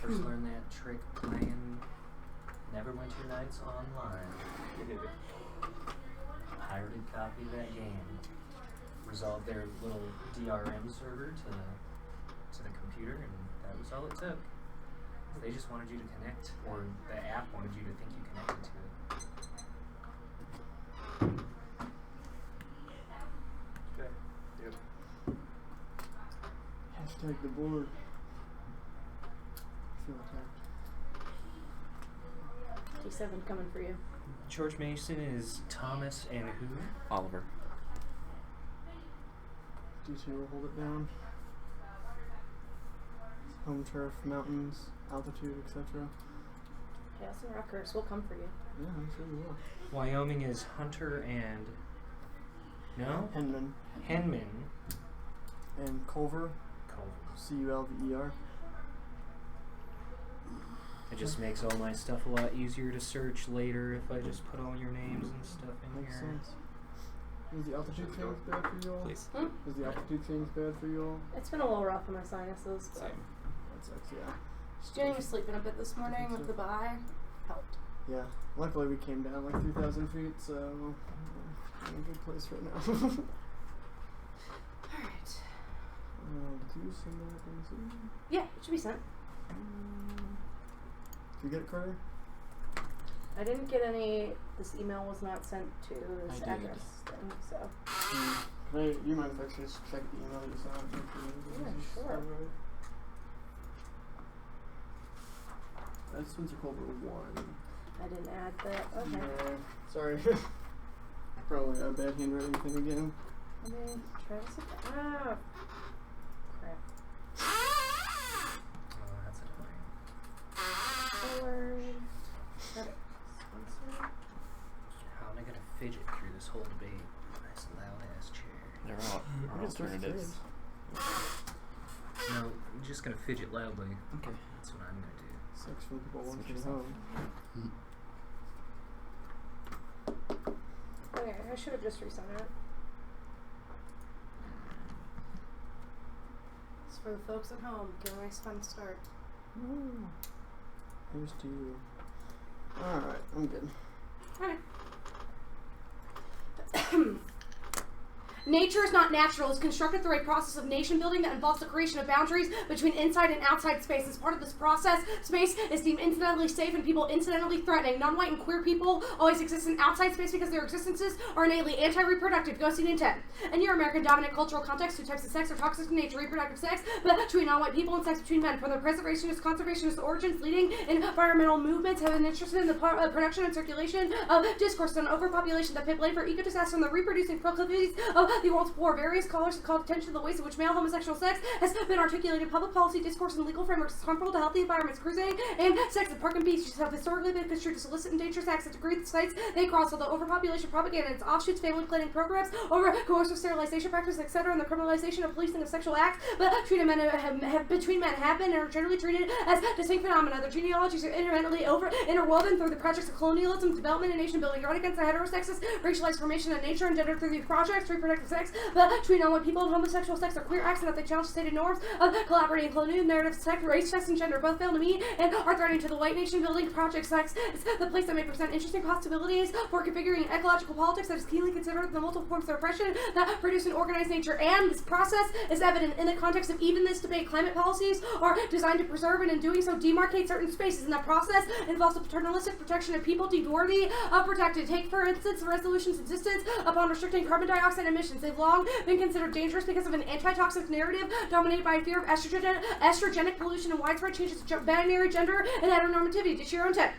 first learned that trick playing Neverwinter Nights online. Pirated copy of that game. Resolved their little DRM server to the computer, and that was all it took. They just wanted you to connect, or the app wanted you to think you connected to it. Okay. Yep. Hashtag the board. I feel attacked. G7 coming for you. George Mason is Thomas and who? Oliver. D2 will hold it down. Home turf, mountains, altitude, etc. Chaos and Rockers will come for you. Yeah, I'm sure we will. Wyoming is Hunter and... No? Henman. Henman. And Culver. Culver. C-U-L-V-E-R. It just makes all my stuff a lot easier to search later if I just put all your names and stuff in Makes here. sense. Is the altitude change bad for you all? Please. Is the altitude change bad for you all? It's been a little rough on my sinuses. But Same. That sucks, yeah. Jenny was sleeping a bit this morning with the bye. Helped. Yeah. Luckily we came down like 3,000 feet, so we're in a good place right now. Alright. Did you send that in soon? Yeah, it should be sent. Did you get it, Carter? I didn't get any. This email was not sent to this address thing, so. You mind if I just check the email you saw? Yeah, sure. That's Spencer Culver 1. I didn't add that. Okay. No, sorry. Probably a bad handwriting thing again. Let me try this again. Ah! Crap. Oh, that's annoying. Forward. Got it. Sponsor. How am I gonna fidget through this whole debate? Nice loud ass chair. There are alternatives. No, I'm just gonna fidget loudly. Okay. That's what I'm gonna do. Sucks when people want Switch you yourself. home. Okay, I should have just resent it. It's for the folks at home. Get a nice fun start. Here's to you. Alright, I'm good. Alright. Nature is not natural. It's constructed through a process of nation building that involves the creation of boundaries between inside and outside space. As part of this process, space is deemed incidentally safe and people incidentally threatening. Non-white and queer people always exist in outside space because their existences are innately anti-reproductive. Go scene intent. In your American dominant cultural context, two types of sex are toxic in nature: reproductive sex between non-white people and sex between men. From their preservationist, conservationist origins, leading environmental movements have been interested in the production and circulation of discourse on overpopulation that pay blame for eco disaster and the reproducing proclivities of the world's poor. Various scholars have called attention to the ways in which male homosexual sex has been articulated in public policy discourse and legal frameworks as harmful to healthy environments. Cruising and sex at park and beaches have historically been construed to solicit and dangerous acts at degree sites they cross. Although overpopulation propaganda and its offshoots, family planning programs, over coercive sterilization practices, etc., and the criminalization of policing of sexual acts between men have been and are generally treated as distinct phenomena. Their genealogies are interwoven through the projects of colonialism, development, and nation building. Guard against the heterosexist, racialized formation of nature and gender through these projects. Reproductive sex between non-white people and homosexual sex are queer acts that they challenge stated norms of collaborating colonial narrative sex, race, sex, and gender both fail to meet and are threatening to the white nation building project. Sex is the place that may present interesting possibilities for configuring ecological politics that is keenly considered the multiple forms of oppression that produce an organized nature. And this process is evident in the context of even this debate. Climate policies are designed to preserve and in doing so demarcate certain spaces, and that process involves the paternalistic protection of people deemed worthy of protected. Take for instance the resolution's insistence upon restricting carbon dioxide emissions. They've long been considered dangerous because of an anti-toxic narrative dominated by a fear of estrogenic pollution and widespread changes to binary gender and heteronormativity. To your own intent.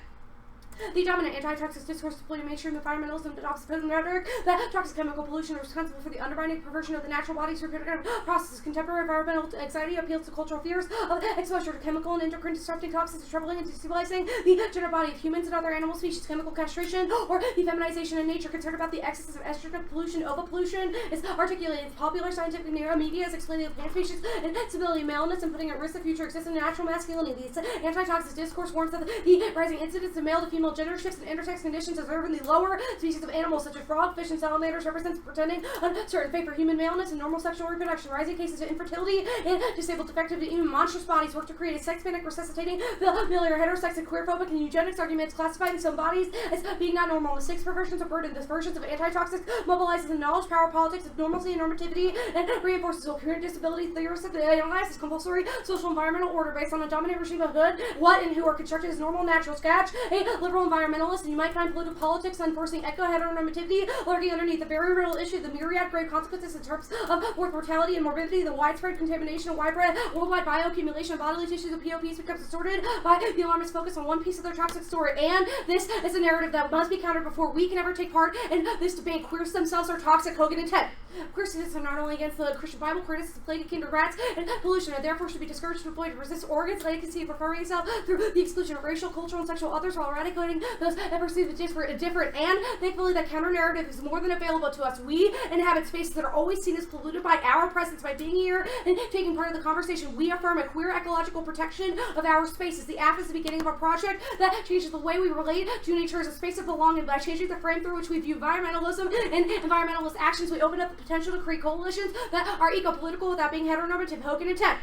The dominant anti-toxic discourse deploying mainstream environmentalism adopts the present rhetoric that toxic chemical pollution is responsible for the undermining perversion of the natural body's reproductive processes. Contemporary environmental anxiety appeals to cultural fears of exposure to chemical and endocrine disrupting toxins, troubling and destabilizing the gender body of humans and other animal species. Chemical castration or the feminization in nature. Concern about the excess of estrogen pollution, ovopollution is articulated in popular scientific media as explaining the plant species and stability of maleness and putting at risk the future existence of natural masculinity. These anti-toxic discourse warns that the rising incidence of male to female female gender shifts and intersex conditions observed in the lower species of animals such as frog, fish, and salamanders represents pretending uncertain fate for human maleness and normal sexual reproduction. Rising cases of infertility in disabled, defective, and even monstrous bodies work to create a sex-panic, resuscitating familiar, heterosex, and queerphobic and eugenics arguments classifying some bodies as being not normal. Mistakes, perversions, or burden, dispersions of anti-toxic mobilizes the knowledge, power, politics of normalcy and normativity, and reinforces the apparent disability theorists that analyze this compulsory social environmental order based on a dominant regime of good, what, and who are constructed as normal, natural. Sketch, a liberal environmentalist, and you might find political politics enforcing eco-heteronormativity lurking underneath the very real issue of the myriad grave consequences in terms of birth mortality and morbidity, the widespread contamination of widespread worldwide bioaccumulation of bodily tissues of POPs becomes distorted by the alarmist focus on one piece of their toxic story. And this is a narrative that must be countered before we can ever take part in this debate. Queers themselves are toxic, Hogan and Ted. Queer students are not only against the Christian Bible, critics of plague akin to rats and pollution, and therefore should be discouraged to avoid resist organs, latency, and preferring itself through the exclusion of racial, cultural, and sexual others while eradicating those that perceive it different. And thankfully, that counter narrative is more than available to us. We inhabit spaces that are always seen as polluted by our presence. By being here and taking part in the conversation, we affirm a queer ecological protection of our spaces. The app is the beginning of a project that changes the way we relate to nature as a space of belonging. By changing the frame through which we view environmentalism and environmentalist actions, we open up the potential to create coalitions that are eco-political without being heteronormative. Hogan and Ted.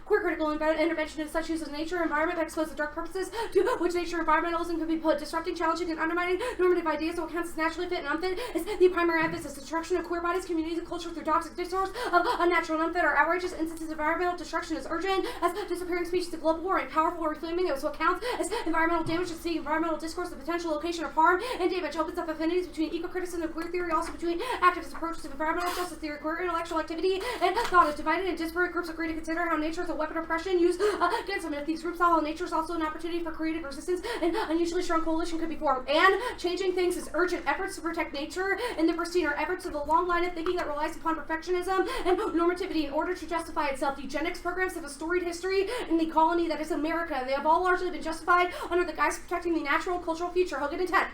Queer critical intervention in such use as nature and environment that expose the dark purposes to which nature environmentalism can be put, disrupting, challenging, and undermining normative ideas of what counts as naturally fit and unfit is the primary emphasis. Destruction of queer bodies, communities, and culture through toxic discourse of unnatural and unfit are outrageous instances of environmental destruction as urgent as disappearing species of global warming. Powerful reframing is what counts as environmental damage. To see environmental discourse, the potential location of harm and damage opens up affinities between eco-criticism and queer theory, also between activist approaches of environmental justice theory. Queer intellectual activity and thought is divided and disparate groups agree to consider how nature is a weapon of oppression used against them. If these groups follow, nature is also an opportunity for creative resistance, and unusually strong coalition could be formed. And changing things is urgent. Efforts to protect nature and the pristine are efforts of the long line of thinking that relies upon perfectionism and normativity in order to justify itself. Eugenics programs have a storied history in the colony that is America. They have all largely been justified under the guise of protecting the natural cultural future. Hogan and Ted.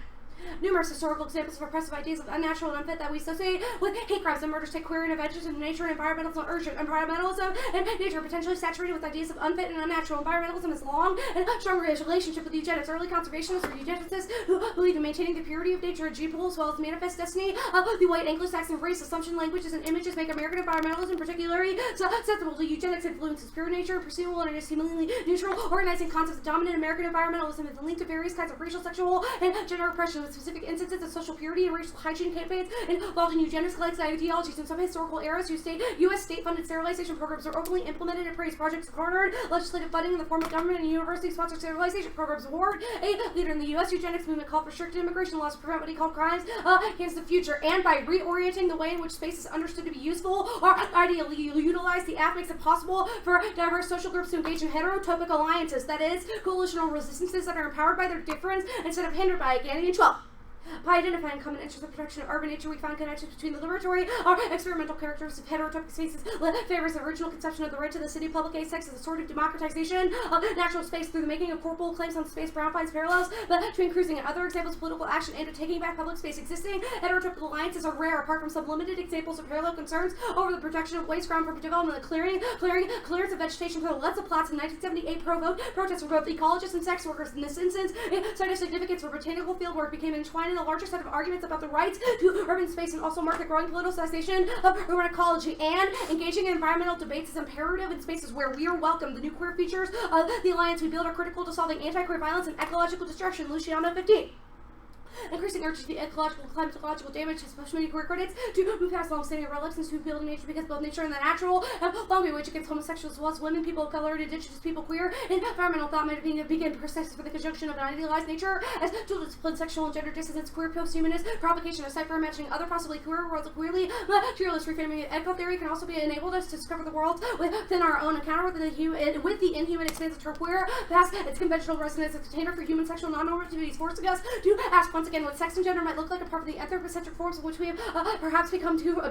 Numerous historical examples of oppressive ideas of unnatural and unfit that we associate with hate crimes and murders take queer interventions into nature and environmentalism urgent. Environmentalism and nature are potentially saturated with ideas of unfit and unnatural. Environmentalism has long and strong relationship with eugenics. Early conservationists or eugenicists who believe in maintaining the purity of nature and G pool as well as manifest destiny of the white Anglo-Saxon race. Assumption languages and images make American environmentalism particularly susceptible to eugenics influences. Pure nature, perceivable and seemingly neutral organizing concepts of dominant American environmentalism have been linked to various kinds of racial, sexual, and gender oppression with specific instances of social purity and racial hygiene campaigns involved in eugenics-like ideologies. In some historical eras, U.S. state-funded sterilization programs are openly implemented and praised. Projects garnered legislative funding in the form of government and university-sponsored sterilization programs. Ward, a leader in the U.S. eugenics movement, called for strict immigration laws to prevent what he called crimes against the future. And by reorienting the way in which space is understood to be useful or ideally utilized, the app makes it possible for diverse social groups to engage in heterotopic alliances, that is, coalitional resistances that are empowered by their difference instead of hindered by it. Gannon 12. By identifying common interests of protection of urban nature, we find connections between the liberatory or experimental characteristics of heterotopic spaces, favors the original conception of the right to the city, public assex as a sort of democratization of natural space through the making of corporal claims on space. Brown finds parallels between cruising and other examples of political action aimed at taking back public space. Existing heterotopic alliances are rare, apart from some limited examples of parallel concerns over the protection of waste ground for development and the clearance of vegetation for the Letza plots in 1978 provoked protests from both ecologists and sex workers. In this instance, site of significance for botanical fieldwork became entwined in a larger set of arguments about the rights to urban space and also mark the growing politicization of urban ecology. And engaging in environmental debates is imperative in spaces where we are welcome. The new queer features of the alliance we build are critical to solving anti-queer violence and ecological destruction. Luciano 15. Increasing urgency to ecological and climatological damage has pushed many queer critics to move past long-standing reluctance to building nature because both nature and the natural have long been waged against homosexuals as well as women, people of color, and indigenous people. Queer and environmental thought might begin processes for the conjunction of an idealized nature as to discipline sexual and gender dissonance, queer post-humanist provocation, a cipher imagining other possibly queer worlds. A queerly materialist reframing of eco-theory can also be enabled us to discover the world within our own encounter with the inhuman expanse of queer past its conventional resonance as a container for human sexual non-normativities, forcing us to ask once again, what sex and gender might look like apart from the anthropocentric forms in which we have perhaps become too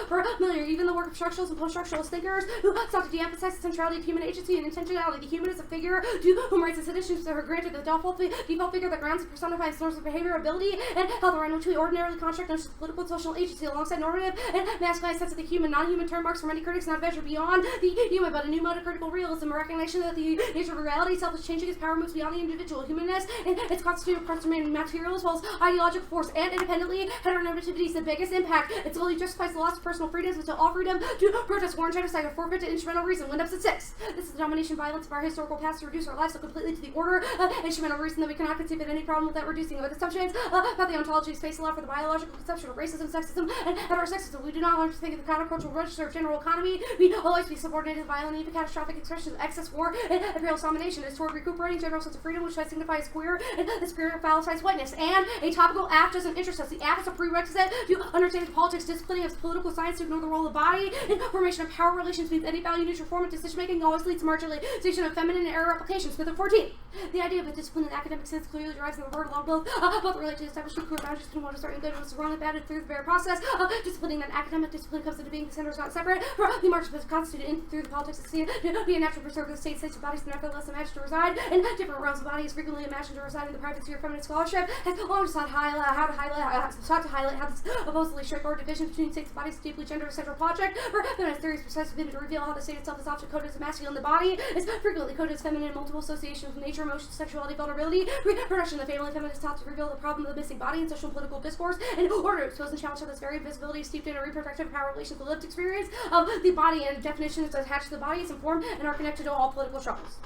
familiar. Even the work of structuralists and post-structuralist thinkers who sought to de-emphasize the centrality of human agency and intentionality. The human is a figure to whom rights and citizens are granted the default figure that grounds and personifies norms of behavior, ability, and health, around which we ordinarily construct notions of political and social agency alongside normative and masculine sense of the human. Non-human term marks for many critics not venture beyond the human, but a new mode of critical realism, a recognition that the nature of reality itself is changing, its power moves beyond the individual. Humanness and its constitutive parts remain material as well as ideological force, and independently, heteronormativity is the biggest impact. It solely justifies the loss of personal freedoms until all freedom to protest war and genocide are forfeit to instrumental reason. Windups at 6. This is the domination violence of our historical past to reduce our lives so completely to the order of instrumental reason that we cannot conceive of any problem without reducing it. With assumptions about the ontology of space allow for the biological conception of racism, sexism, and heterosexism. We do not learn to think of the countercultural register of general economy. We always be subordinated to violent, even catastrophic expressions of excess war and imperial domination. Is toward recuperating general sense of freedom, which I signify as queer and the spirit of phallicized whiteness. And a topical act doesn't interest us. The act is a prerequisite to understanding politics, disciplining of political science to ignore the role of the body, and formation of power relations between any value neutral form of decision making always leads to marginalization of feminine and error applications. Smith of 14. The idea of a discipline in academic sense clearly derives from the word along both relate to establishing clear boundaries between what is right and good and what is wrong and bad, and through the very process of disciplining that academic discipline comes into being. The center is not separate from the march of constituted in through the politics of state to be a natural preserver of the states of bodies, and nevertheless imagined to reside in different realms of bodies, frequently imagined to reside in the private sphere of feminine scholarship, has long sought to highlight how this supposedly straightforward division between states and bodies is deeply gender central project for feminist theories precisely to reveal how the state itself is often coded as masculine. The body is frequently coded as feminine in multiple associations with nature, emotion, sexuality, vulnerability, reproduction. The family feminist taught to reveal the problem of the missing body in social and political discourse in order to expose and challenge how this very visibility is steeped in a reproductive power relation. The lived experience of the body and definitions attached to the body is informed and are connected to all political struggles.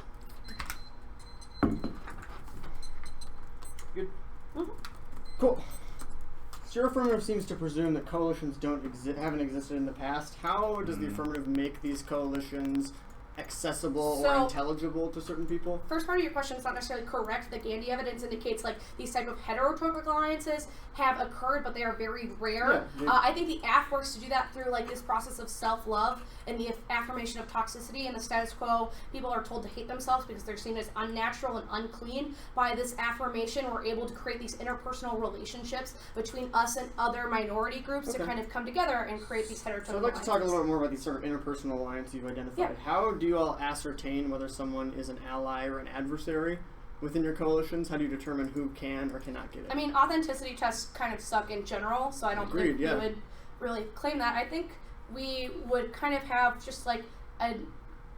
Good. Mm-hmm. Cool. So your affirmative seems to presume that coalitions haven't existed in the past. How does the affirmative make these coalitions accessible or intelligible to certain people? First part of your question is not necessarily correct. The Gandhi evidence indicates like these type of heterotropic alliances have occurred, but they are very rare. Yeah, I think the AF works to do that through like this process of self-love and the affirmation of toxicity and the status quo. People are told to hate themselves because they're seen as unnatural and unclean. By this affirmation, we're able to create these interpersonal relationships between us and other minority groups to kind of come together and create these heterotropic So I'd like to talk a little bit more about these sort of interpersonal alliances you've identified. Yeah. How do you all ascertain whether someone is an ally or an adversary within your coalitions? How do you determine who can or cannot get it? I mean, authenticity tests kind of suck in general, so I don't think we would really claim that. I think we would kind of have just like a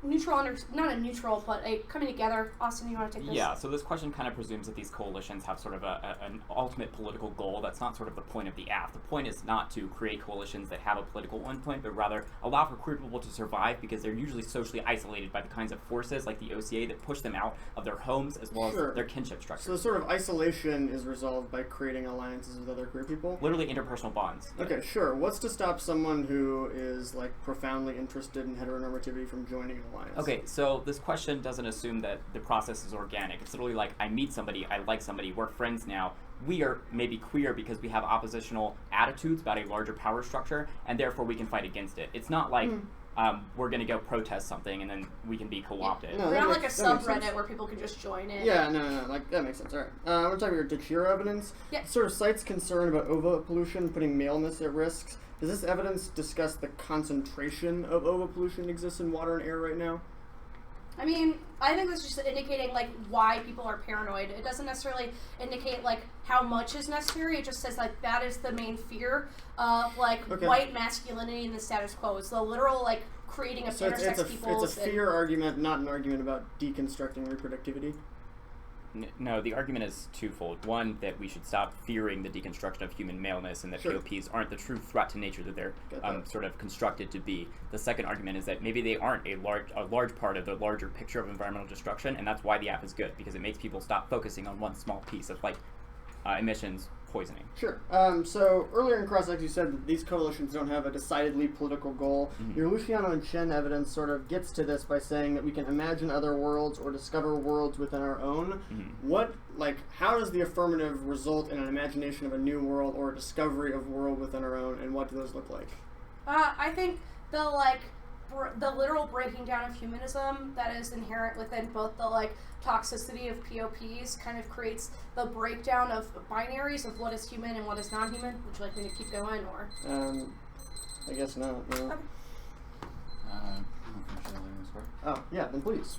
neutral, not a neutral, but a coming together. Austin, you want to take this? Yeah, so this question kind of presumes that these coalitions have sort of an ultimate political goal. That's not sort of the point of the AF. The point is not to create coalitions that have a political endpoint, but rather allow for queer people to survive because they're usually socially isolated by the kinds of forces like the OCA that push them out of their homes as well as their kinship structures. So sort of isolation is resolved by creating alliances with other queer people? Literally interpersonal bonds. Okay, sure. What's to stop someone who is like profoundly interested in heteronormativity from joining an alliance? Okay, so this question doesn't assume that the process is organic. It's literally like, I meet somebody, I like somebody, we're friends now. We are maybe queer because we have oppositional attitudes about a larger power structure, and therefore we can fight against it. It's not like we're going to go protest something and then we can be co-opted. No, we're not like a subreddit where people can just join in. Yeah, no, like that makes sense. All right. We're talking about Dachira evidence. Yeah. It sort of cites concern about ova pollution putting maleness at risk. Does this evidence discuss the concentration of ova pollution exists in water and air right now? I mean, I think that's just indicating like why people are paranoid. It doesn't necessarily indicate like how much is necessary. It just says like that is the main fear of like white masculinity in the status quo. It's the literal like creating of intersex peoples. It's a fear argument, not an argument about deconstructing reproductivity. No, the argument is twofold. One, that we should stop fearing the deconstruction of human maleness and that POPs aren't the true threat to nature that they're sort of constructed to be. The second argument is that maybe they aren't a large part of the larger picture of environmental destruction, and that's why the app is good, because it makes people stop focusing on one small piece of like emissions, poisoning. Sure. So earlier in Cross-X you said that these coalitions don't have a decidedly political goal. Your Luciano and Chen evidence sort of gets to this by saying that we can imagine other worlds or discover worlds within our own. How does the affirmative result in an imagination of a new world or a discovery of world within our own, and what do those look like? I think the the literal breaking down of humanism that is inherent within both the like toxicity of POPs kind of creates the breakdown of binaries of what is human and what is non-human. Would you like me to keep going, or? I guess not. No. Okay. Oh, yeah, then please.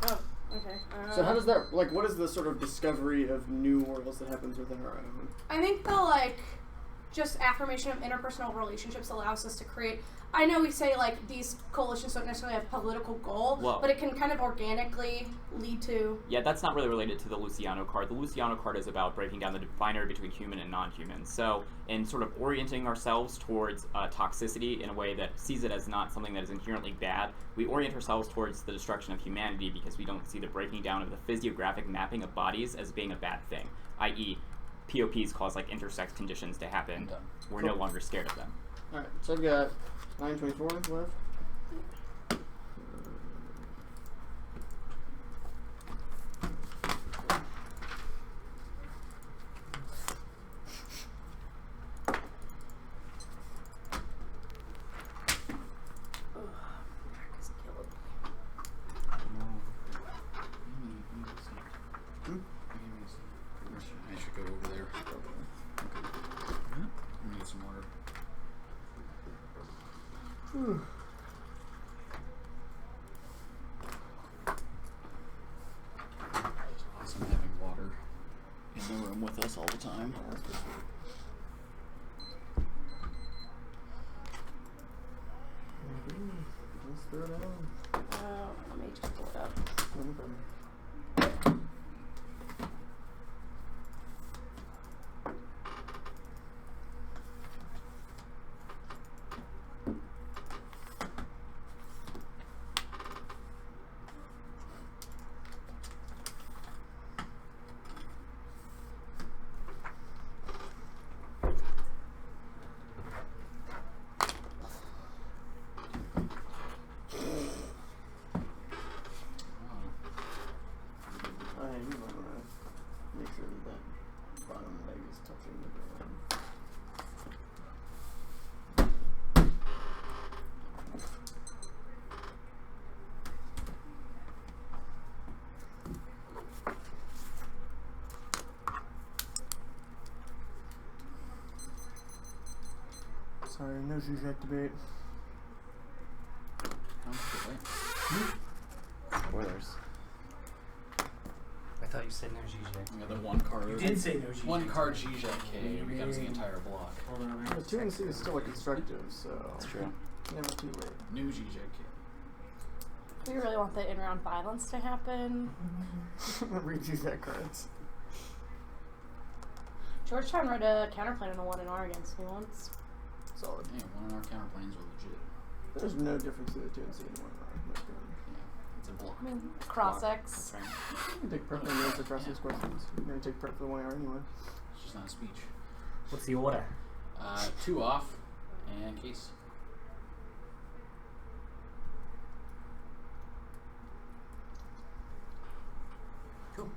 Oh, okay. So how does that, like, what is the sort of discovery of new worlds that happens within our own? I think the, like, just affirmation of interpersonal relationships allows us to create, I know we say, like, these coalitions don't necessarily have political goal, but it can kind of organically lead to... Yeah, that's not really related to the Luciano card. The Luciano card is about breaking down the binary between human and non-human. So, in sort of orienting ourselves towards toxicity in a way that sees it as not something that is inherently bad, we orient ourselves towards the destruction of humanity because we don't see the breaking down of the physiographic mapping of bodies as being a bad thing, i.e., POPs cause, like, intersex conditions to happen. We're no longer scared of them. Alright, so I've got 924 left. I should go over there. I need some water. It's awesome having water in the room with us all the time. Let's throw it out. let me just pull it up. No problem. Sorry, no Zizek debate. Spoilers. I thought you said no Zizek. Yeah, the one card. You did say no Zizek. One card Zizek K becomes the entire block. Hold on. The 2NC is still a constructive, so... That's true. Never too late. New Zizek K. Do we really want the in-round violence to happen? Read Zizek cards. Georgetown wrote a counterplan on the 1NR against me once. Solid. Yeah, one of our counterplanes are legit. There's no difference between the 2NC and 1NR. Yeah, it's a block. I mean, cross-X. That's right. You can take prep and answer across these questions. You're going to take prep for the 1R anyway. It's just not a speech. What's the order? 2 off and case. Cool.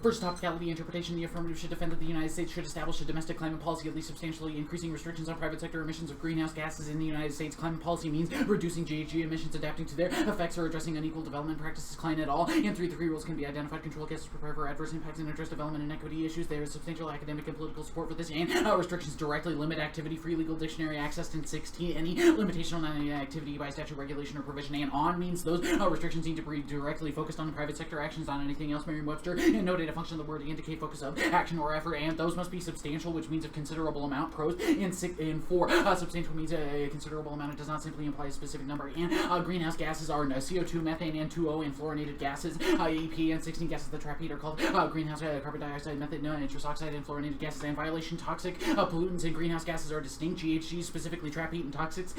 First topicality interpretation, the affirmative should defend that the United States should establish a domestic climate policy at least substantially increasing restrictions on private sector emissions of greenhouse gases in the United States. Climate policy means reducing GHG emissions, adapting to their effects, or addressing unequal development practices. Decline at all. And 3 rules can be identified. Control gases, prepare for adverse impacts, and address development and equity issues. There is substantial academic and political support for this. And restrictions directly limit activity. Free legal dictionary access. And 16, any limitation on any activity by statute, regulation, or provision. And on means those restrictions need to be directly focused on the private sector actions, on anything else. Merriam-Webster. And no data function of the word to indicate focus of action or effort, and those must be substantial, which means of considerable amount. Pros in 4, substantial means a considerable amount. It does not simply imply a specific number. And greenhouse gases are CO2, methane, and 2O, and fluorinated gases. EP and 16 gases that trap heat are called greenhouse carbon dioxide, methane, nitrous oxide, and fluorinated gases. And violation toxic pollutants and greenhouse gases are distinct. GHGs specifically trap heat, and toxics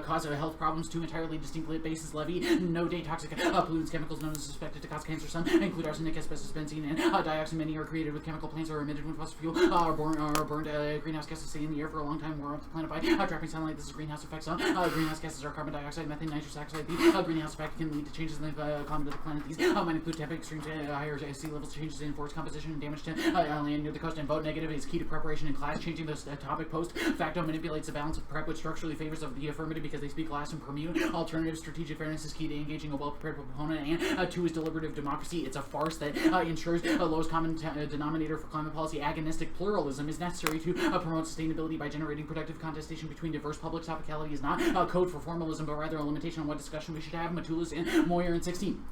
cause health problems. 2 entirely distinct lit bases levy. No day toxic pollutants, chemicals known as suspected to cause cancer. Some include arsenic, asbestos, benzene, dioxide. Many are created with chemical plants or emitted when fossil fuel are burned. Greenhouse gases stay in the air for a long time, warm up the planet by trapping sunlight. This is greenhouse effect zone. Greenhouse gases are carbon dioxide, methane, nitrous oxide. The greenhouse effect can lead to changes in the climate of the planet. These might include temperature extremes, higher sea levels, changes in forest composition, and damage to land near the coast. And vote negative is key to preparation in class. Changing this topic post facto manipulates the balance of prep, which structurally favors of the affirmative because they speak last and permute. Alternative strategic fairness is key to engaging a well-prepared proponent. And 2 is deliberative democracy. It's a farce that ensures the lowest common denominator for climate policy. Agonistic pluralism is necessary to promote sustainability by generating productive contestation between diverse public. Topicality is not a code for formalism, but rather a limitation on what discussion we should have. Matulis and Moyer in 16.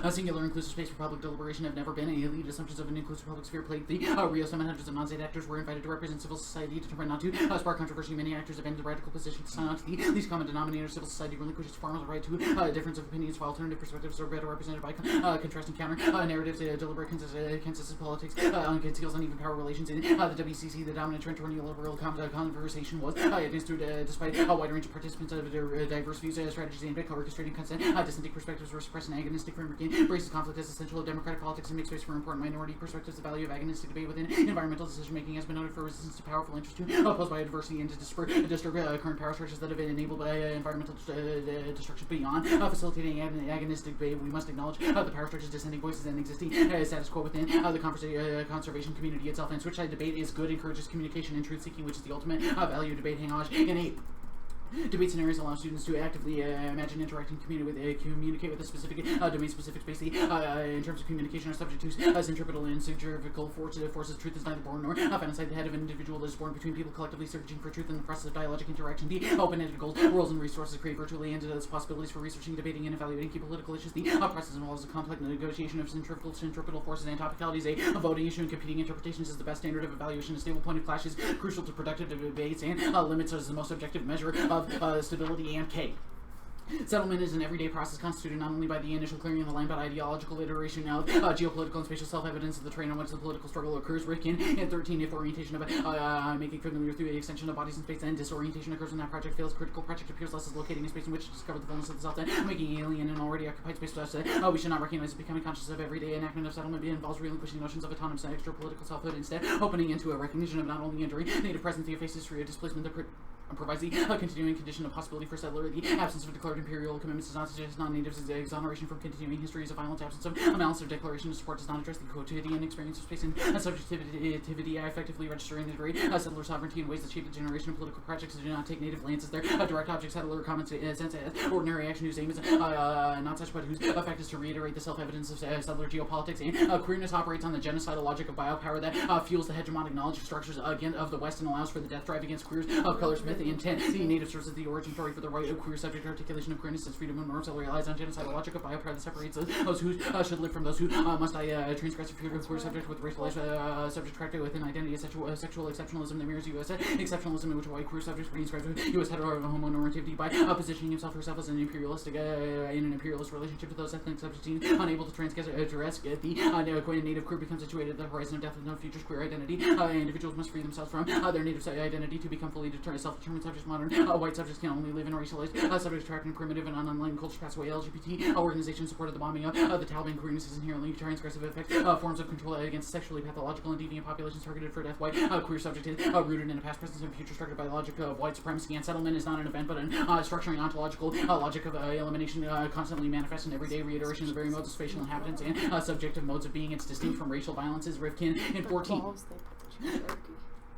A singular inclusive space for public deliberation have never been. Elite assumptions of an inclusive public sphere plagued the Rio Summit. Hundreds of non-state actors were invited to represent civil society, determined not to spark controversy. Many actors abandoned the radical position to sign on to the least common denominator. Civil society relinquishes farmers the right to a difference of opinions, while alternative perspectives are better represented by contrasting counter narratives. Deliberate consensus politics conceals uneven power relations. In the WCC, the dominant trend toward neoliberal conversation was administered despite a wide range of participants of diverse views, strategies, and orchestrating consent. Dissenting perspectives were suppressed, and agonistic framework embraces conflict as essential of democratic politics and makes space for important minority perspectives. The value of agonistic debate within environmental decision-making has been noted for resistance to powerful interests opposed by adversity and to disturb current power structures that have been enabled by environmental destruction. Beyond facilitating agonistic debate, we must acknowledge the power structures, dissenting voices, and existing status quo within the conservation community itself. And switch-side debate is good, encourages communication and truth-seeking, which is the ultimate value of debate. Hang on. And 8. Debate scenarios allow students to actively imagine, interact, and communicate with a specific domain-specific space. In terms of communication, are subject to centripetal and centrifugal forces. Truth is neither born nor found inside the head of an individual. It is born between people collectively searching for truth in the process of dialogic interaction. The open-ended goals, roles, and resources create virtually endless possibilities for researching, debating, and evaluating key political issues. The process involves a complex negotiation of centripetal forces and topicalities. A voting issue and competing interpretations is the best standard of evaluation. A stable point of clash is crucial to productive debates, and limits as the most objective measure of stability. And K. Settlement is an everyday process constituted not only by the initial clearing of the land, but ideological iteration of geopolitical and spatial self-evidence of the terrain on which the political struggle occurs. Rifkin, and 13, if orientation of making familiar through the extension of bodies in space, then disorientation occurs when that project fails. Critical project appears less as locating a space in which to discover the fullness of the self, then making alien and already occupied space. Such that we should not recognize becoming conscious of everyday enactment of settlement involves relinquishing notions of autonomous and extra-political selfhood, instead opening into a recognition of not only enduring native presence, the effaced history of displacement that provides the continuing condition of possibility for settler. The absence of declared imperial commitments does not suggest non-natives' exoneration from continuing histories of violence. Absence of amounts of declaration of support does not address the quotidian experience of space and subjectivity. I effectively register and integrate settler sovereignty in ways that shape the generation of political projects that do not take native lands as their direct object. Settler common sense as ordinary action whose aim is not such, but whose effect is to reiterate the self-evidence of settler geopolitics. And queerness operates on the genocidal logic of biopower that fuels the hegemonic knowledge structures again of the West and allows for the death drive against queers of color. Smith. Intent. The native serves as the origin story for the right of queer subject articulation of queerness as freedom of norms that relies on genocidal logic of biopower that separates those who should live from those who must transgress freedom of queer subject with racialized subject tracked within identity as sexual exceptionalism that mirrors U.S. exceptionalism in which a white queer subject prescribes U.S. heteronormativity by positioning himself or herself as an imperialist in an imperialist relationship to those ethnic subjects unable to transgress the native queer becomes situated at the horizon of death with no future queer identity. Individuals must free themselves from their native identity to become fully self-determined subjects. Modern white subjects can only live in racialized subjects trapped in primitive and unenlightened culture. Pass away. LGBT organizations supported the bombing of the Taliban. Queerness is inherently transgressive effect. Forms of control against sexually pathological and deviant populations targeted for death. White queer subject is rooted in a past, present, and future structured by the logic of white supremacy. And settlement is not an event, but an structuring ontological logic of elimination constantly manifest in everyday reiteration of the very modes of spatial inhabitants and subjective modes of being. It's distinct from racial violences. Rifkin in 14.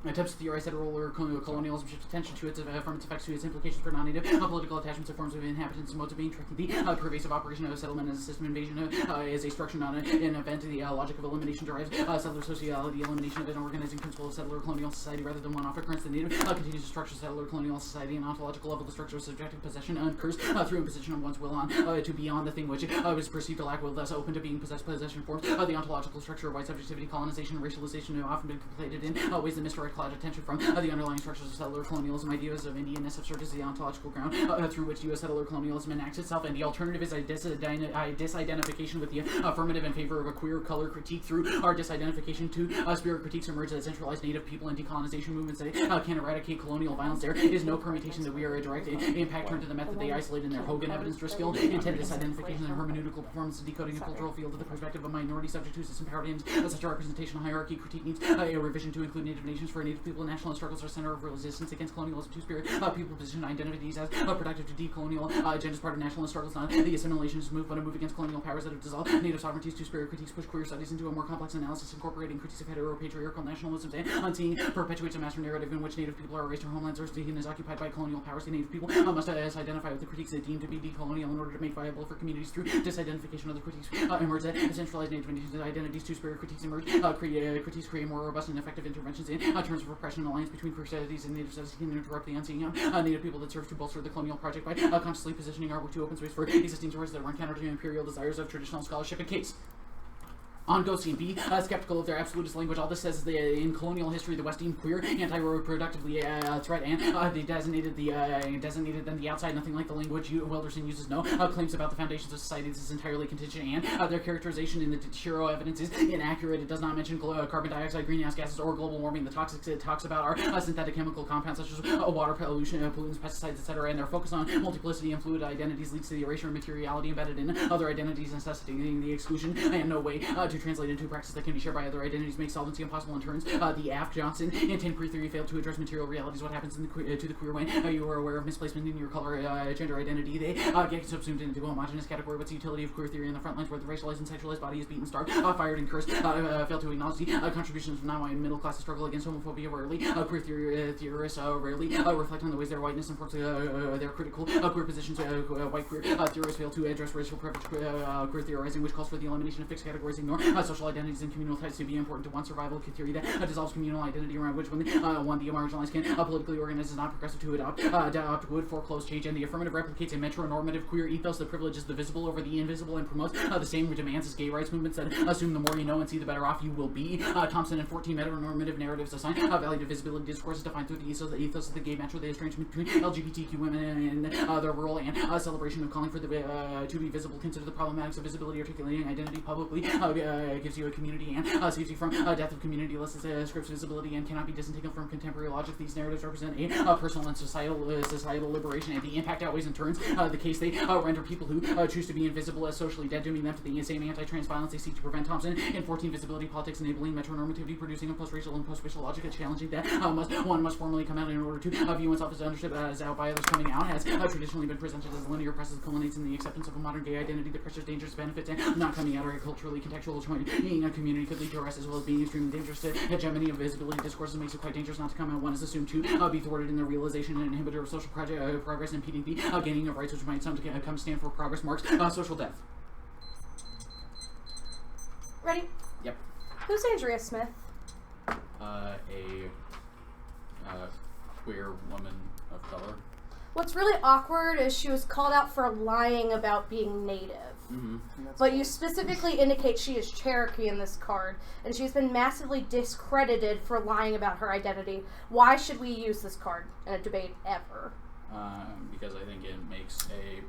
Attempts to theorize settler colonialism shift attention to its from its effects to its implications for non-native political attachments to forms of inhabitants and modes of being. Tracking the pervasive operation of a settlement as a system invasion is a structure, not an event. The logic of elimination derives settler sociality, elimination of an organizing principle of settler colonial society rather than one-off occurrence. The native continues to structure settler colonial society and ontological level. The structure of subjective possession occurs through imposition of one's will on to beyond the thing which is perceived to lack will, thus open to being possessed. Possession forms the ontological structure of white subjectivity. Colonization and racialization have often been completed in ways that misdirect direct attention from the underlying structures of settler colonialism. Ideas of Indianness have served as the ontological ground through which U.S. settler colonialism enacts itself, and the alternative is a disidentification with the affirmative in favor of a queer color critique. Through our disidentification to spirit critiques emerge that centralized Native people and decolonization movements that can eradicate colonial violence. There is no permutation that we are a direct impact turned to the method they isolate in their Hogan evidence for skill, intent disidentification and hermeneutical performance, decoding a cultural field of the perspective of minority subject to system paradigms. Such a representational hierarchy critique needs a revision to include Native nations. For Native people, national struggles are a center of resistance against colonialism. Two-spirit people position identities as productive to decolonial agendas. Part of nationalist struggles, not the assimilationist move, but a move against colonial powers that have dissolved Native sovereignties. Two-spirit critiques push queer studies into a more complex analysis, incorporating critiques of heteropatriarchal nationalism and unseeing perpetuates a master narrative in which Native people are erased from homelands or seen as occupied by colonial powers. The Native people must identify with the critiques they deem to be decolonial in order to make viable for communities through disidentification of the critiques emerge that centralized Native identities. Two-spirit critiques emerge. Critiques create more robust and effective interventions in terms of repression. Alliance between queer studies and Native studies can interrupt the unseeing Native people that serve to bolster the colonial project by consciously positioning our work to open space for existing sources that run counter to imperial desires of traditional scholarship and case. On Ghosting, be skeptical of their absolutist language. All this says is that in colonial history, the West deemed queer anti-reproductively threat, and they designated them the outside. Nothing like the language Wilderson uses. No claims about the foundations of society. This is entirely contingent, and their characterization in the Shiro evidence is inaccurate. It does not mention carbon dioxide, greenhouse gases, or global warming. The toxics it talks about are synthetic chemical compounds such as water pollution, pollutants, pesticides, etc. And their focus on multiplicity and fluid identities leads to the erasure of materiality embedded in other identities, necessitating the exclusion and no way to translate into practice that can be shared by other identities, make solvency impossible in turns. The Aft, Johnson, and 10 queer theory failed to address material realities. What happens in to the queer when you are aware of misplacement in your color, gender identity? They get subsumed into a homogenous category. What's the utility of queer theory in the front lines where the racialized and sexualized body is beaten, starved, fired, and cursed? Failed to acknowledge the contributions of non-white and middle-class struggle against homophobia. Rarely, queer theorists rarely reflect on the ways their whiteness supports their critical queer positions. White queer theorists fail to address racial privilege queer theorizing, which calls for the elimination of fixed categories, ignore social identities and communal ties to be important to one survival theory that dissolves communal identity around which one the marginalized can politically organize is not progressive to adopt would foreclose change, and the affirmative replicates a metronormative queer ethos that privileges the visible over the invisible and promotes the same demands as gay rights movements that assume the more you know and see the better off you will be. Thompson and 14 metronormative narratives assign value to visibility discourses defined through the ethos of the gay metro, the estrangement between LGBTQ women and the rural, and celebration of calling for the to be visible. Consider the problematics of visibility. Articulating identity publicly gives you a community and saves you from death of community less scripts visibility and cannot be disentangled from contemporary logic. These narratives represent a personal and societal liberation, and the impact outweighs in turns the case they render people who choose to be invisible as socially dead, dooming them to the same anti-trans violence they seek to prevent. Thompson in 14 visibility politics enabling metronormativity, producing a post-racial and post-racial logic, and challenging that one must formally come out in order to view oneself as understood as out by others. Coming out has traditionally been presented as linear process that culminates in the acceptance of a modern gay identity that pressures dangerous benefits, and not coming out or a culturally contextual joining a community could lead to arrest as well as being extremely dangerous. The hegemony of visibility discourses makes it quite dangerous not to come out. One is assumed to be thwarted in the realization and inhibitor of social progress, impeding the gaining of rights which might some to come stand for progress marks social death. Ready? Yep. Who's Andrea Smith? A queer woman of color. What's really awkward is she was called out for lying about being Native. Mm-hmm. But you specifically indicate she is Cherokee in this card, and she's been massively discredited for lying about her identity. Why should we use this card in a debate ever? Because I think it makes a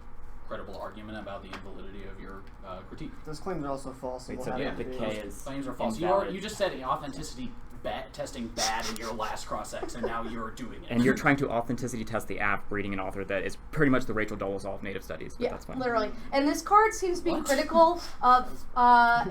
credible argument about the invalidity of your critique. Those claims are also false. Wait, so the K is Claims are false. invalid. You just said authenticity testing bad in your last cross-ex, and now you're doing it. And you're trying to authenticity test the app, reading an author that is pretty much the Rachel Dolezal of Native Studies. But Yeah, that's fine. literally. And this card seems to be critical of,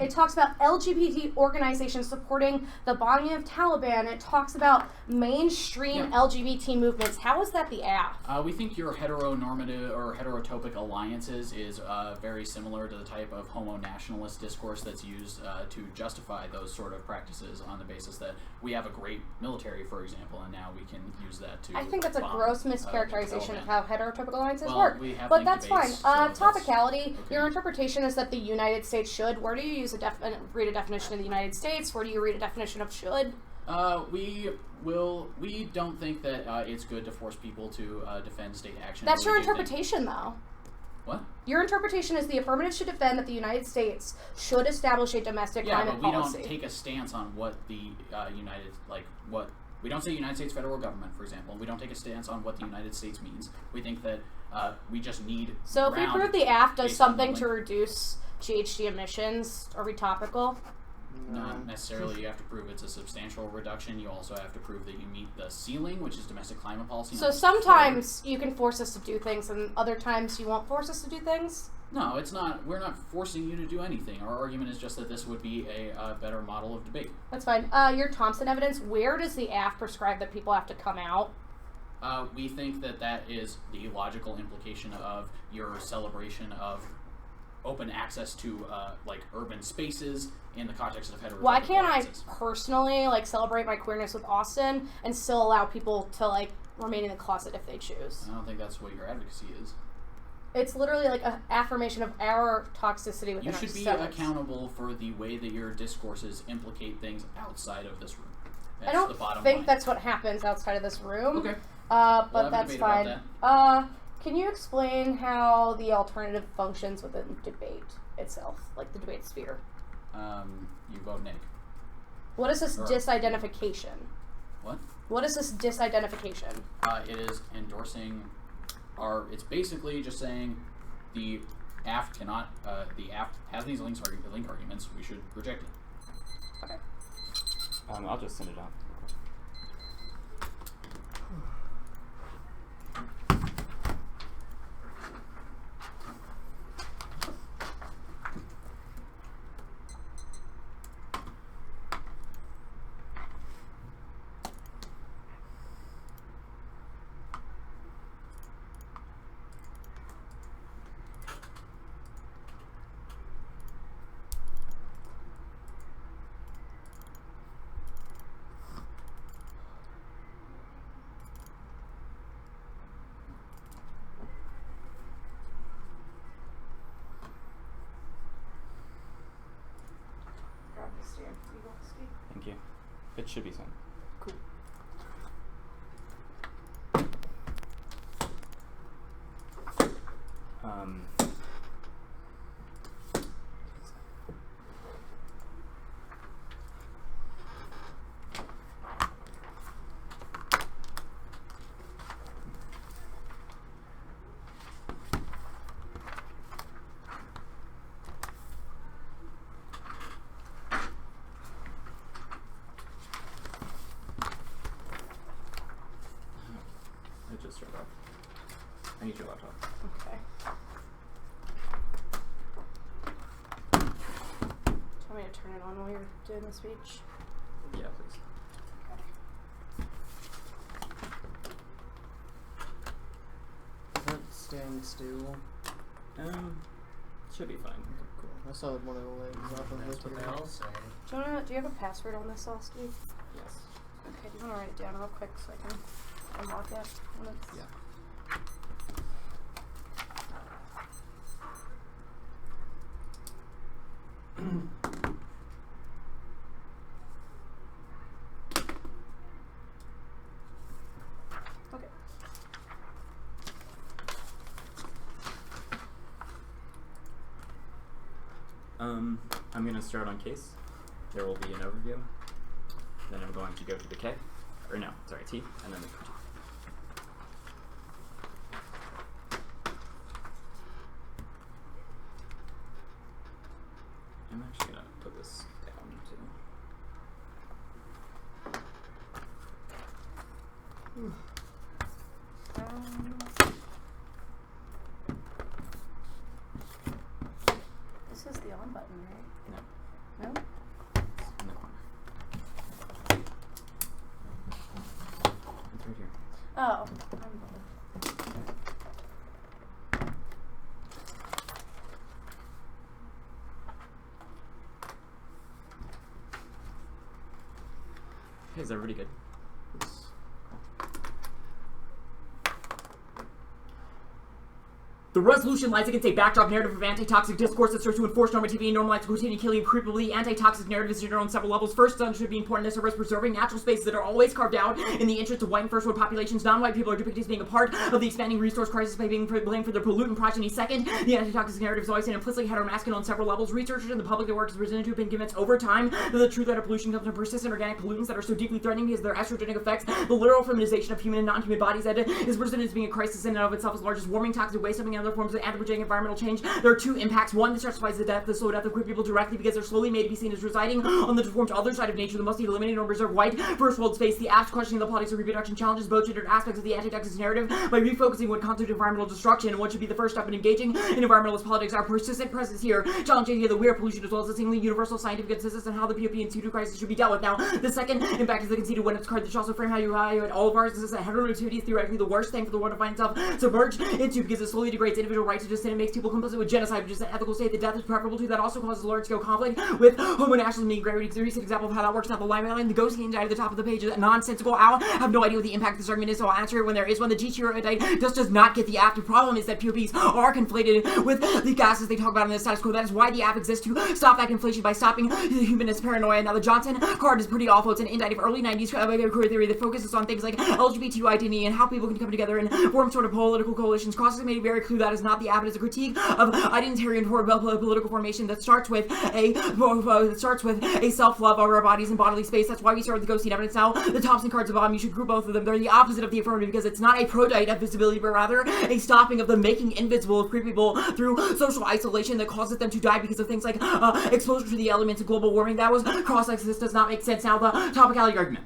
it talks about LGBT organizations supporting the bombing of Taliban. It talks about mainstream LGBT movements. How is that the app? We think your heteronormative or heterotopic alliances is very similar to the type of homo-nationalist discourse that's used to justify those sort of practices on the basis that we have a great military, for example, and now we can use that to I think that's a bomb, gross mischaracterization of how heterotopic alliances Well, work. we have But linked that's fine. debates, so that's Topicality, okay. your interpretation is that the United States should. Where do you use read a definition of the United States? Where do you read a definition of should? We don't think that it's good to force people to defend state action. That's but your we do think- interpretation, though. What? Your interpretation is the affirmative should defend that the United States should establish a domestic Yeah, climate but we policy. don't take a stance on what the what We don't say United States federal government, for example. We don't take a stance on what the United States means. We think that we just need. So if we ground prove the aft does based on something the to reduce GHG emissions, are we topical? Not necessarily. You have to prove it's a substantial reduction. You also have to prove that you meet the ceiling, which is domestic climate policy. So sometimes you can force us to do things, and other times you won't force us to do things? No, it's not. We're not forcing you to do anything. Our argument is just that this would be a better model of debate. That's fine. Your Thompson evidence, where does the aft prescribe that people have to come out? We think that that is the logical implication of your celebration of open access to like urban spaces in the context of heterotopic Why can't alliances. I personally like celebrate my queerness with Austin and still allow people to like remain in the closet if they choose? I don't think that's what your advocacy is. It's literally like an affirmation of our toxicity within You should be ourselves. accountable for the way that your discourses implicate things outside of this room. That's I don't the bottom think line. that's what happens outside of this room. Okay. But We'll have a that's debate about fine. that. Can you explain how the alternative functions within debate itself, like the debate sphere? You vote nay. What is this Or- disidentification? What? What is this disidentification? It is endorsing it's basically just saying the aft cannot, the aft has these link arguments, we should reject it. Okay. I'll just send it out. Grab the stamp. You want to speak? Thank you. It should be sent. Cool. It just turned off. I need your laptop. Okay. Do you want me to turn it on while you're doing the speech? Yeah, please. Is that stand still? Should be fine. Cool. I saw one of the legs off of That's it. what they all say. Do you have a password on this, Austin? Yes. Okay, do you want to write it down real quick so I can unlock it when it's... Yeah. Okay. I'm going to start on case. There will be an overview. Then I'm going to go to the K. Or no, sorry, T, and then the T. I'm actually going to put this down too. This is the on button, right? No. No? In the corner. It's right here. Oh. Hey, is everybody good? The resolution lies against a backdrop narrative of anti-toxic discourse that serves to enforce normativity and normalize quotidian killing creepily. Anti-toxic narrative is general on several levels. First, it should be important to service preserving natural spaces that are always carved out in the interest of white and first world populations. Non-white people are depicted as being a part of the expanding resource crisis by being blamed for their pollutant progeny. Second, the anti-toxic narrative is always an implicitly heteromasculine on several levels. Researchers and the public that work is presented to have been convinced over time that the truth that pollution comes from persistent organic pollutants that are so deeply threatening because of their estrogenic effects. The literal feminization of human and non-human bodies that is presented as being a crisis in and of itself as large as warming, toxic waste, and other forms of anthropogenic environmental change. There are two impacts. One, this justifies the slow death of queer people directly because they're slowly made to be seen as residing on the deformed other side of nature that must be eliminated or preserved white first world space. The apt questioning the politics of reproduction challenges both gendered aspects of the anti-toxic narrative by refocusing what constitutes environmental destruction and what should be the first step in engaging in environmentalist politics. Our persistent presence here challenging the idea that we are pollution as well as the seemingly universal scientific consensus on how the POP and CO2 crisis should be dealt with. Now, the second impact is the conceded witness card that should also frame how you evaluate all of ours. This is that heteronormativity is theoretically the worst thing for the world to find itself submerged into because it slowly degrades individual rights to dissent and makes people complicit with genocide, which is an ethical state that death is preferable to. That also causes large-scale conflict with homo-nationalism being great. A recent example of how that works. Now, the line the ghost indicted at the top of the page is nonsensical. I have no idea what the impact of this argument is, so I'll answer it when there is one. The GTO indicted does not get the app. The problem is that POPs are conflated with the gases they talk about in the status quo. That is why the app exists, to stop that conflation by stopping the humanist paranoia. Now, the Johnson card is pretty awful. It's an indicted early 90s queer theory that focuses on things like LGBT identity and how people can come together and form sort of political coalitions. Cross has made it very clear that is not the app. It is a critique of identitarian political formation that starts with a self-love of our bodies and bodily space. That's why we start with the ghosting evidence. Now, the Thompson cards above, you should group both of them. They're the opposite of the affirmative because it's not a pro-diet of visibility, but rather a stopping of the making invisible of queer people through social isolation that causes them to die because of things like exposure to the elements of global warming. That was cross-sex. This does not make sense. Now, the topicality argument.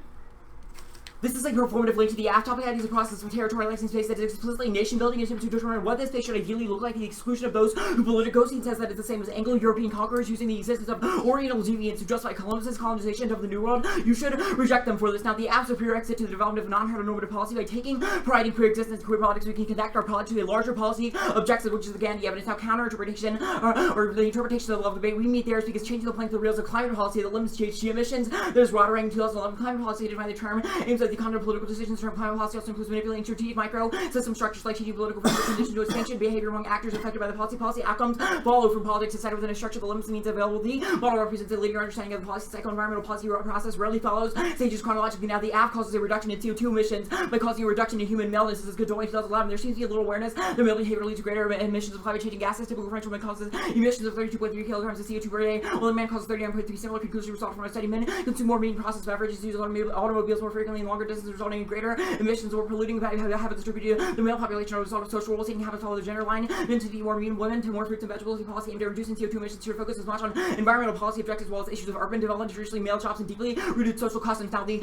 This is a performative link to the app. Topicality is a process of territorializing space that is explicitly nation-building in attempts to determine what this space should ideally look like, to the exclusion of those who politic ghosting says that it's the same as Anglo-European conquerors using the existence of Oriental deviants to justify Columbus's colonization of the New World. You should reject them for this. Now, the app's a prerequisite to the development of non-heteronormative policy. By taking pride in queer existence and queer politics, we can connect our politics to a larger policy objective, which is again the evidence. Now, counter-interpretation or the interpretation of the love debate we meet there is because changing the plank of the rails of climate policy that limits GHG emissions. There's Rotterdam in 2011 climate policy defined the term aims at the content of political decisions. Term climate policy also includes manipulating strategic micro system structures like changing political conditions to expansion behavior among actors affected by the policy. Policy outcomes follow from politics decided within a structure that limits the means available. The model represents a linear understanding of the policy cycle. Environmental policy process rarely follows stages chronologically. Now, the app causes a reduction in CO2 emissions by causing a reduction in human maleness. This is good only 2011. There seems to be a little awareness that male behavior leads to greater emissions of climate-changing gases. Typical French woman causes emissions of 32.3 kilograms of CO2 per day, while a man causes 39.3. Similar conclusion result from a study. Men consume more meat and processed beverages, use automobiles more frequently and longer distances, resulting in greater emissions or polluting habits attributed to the male population. As a result of social roles, taking habits follow the gender line. Men to eat more meat, women to more fruits and vegetables. The policy aimed at reducing CO2 emissions here focuses much on environmental policy objectives as well as issues of urban development, traditionally male jobs, and deeply rooted social customs. Now, the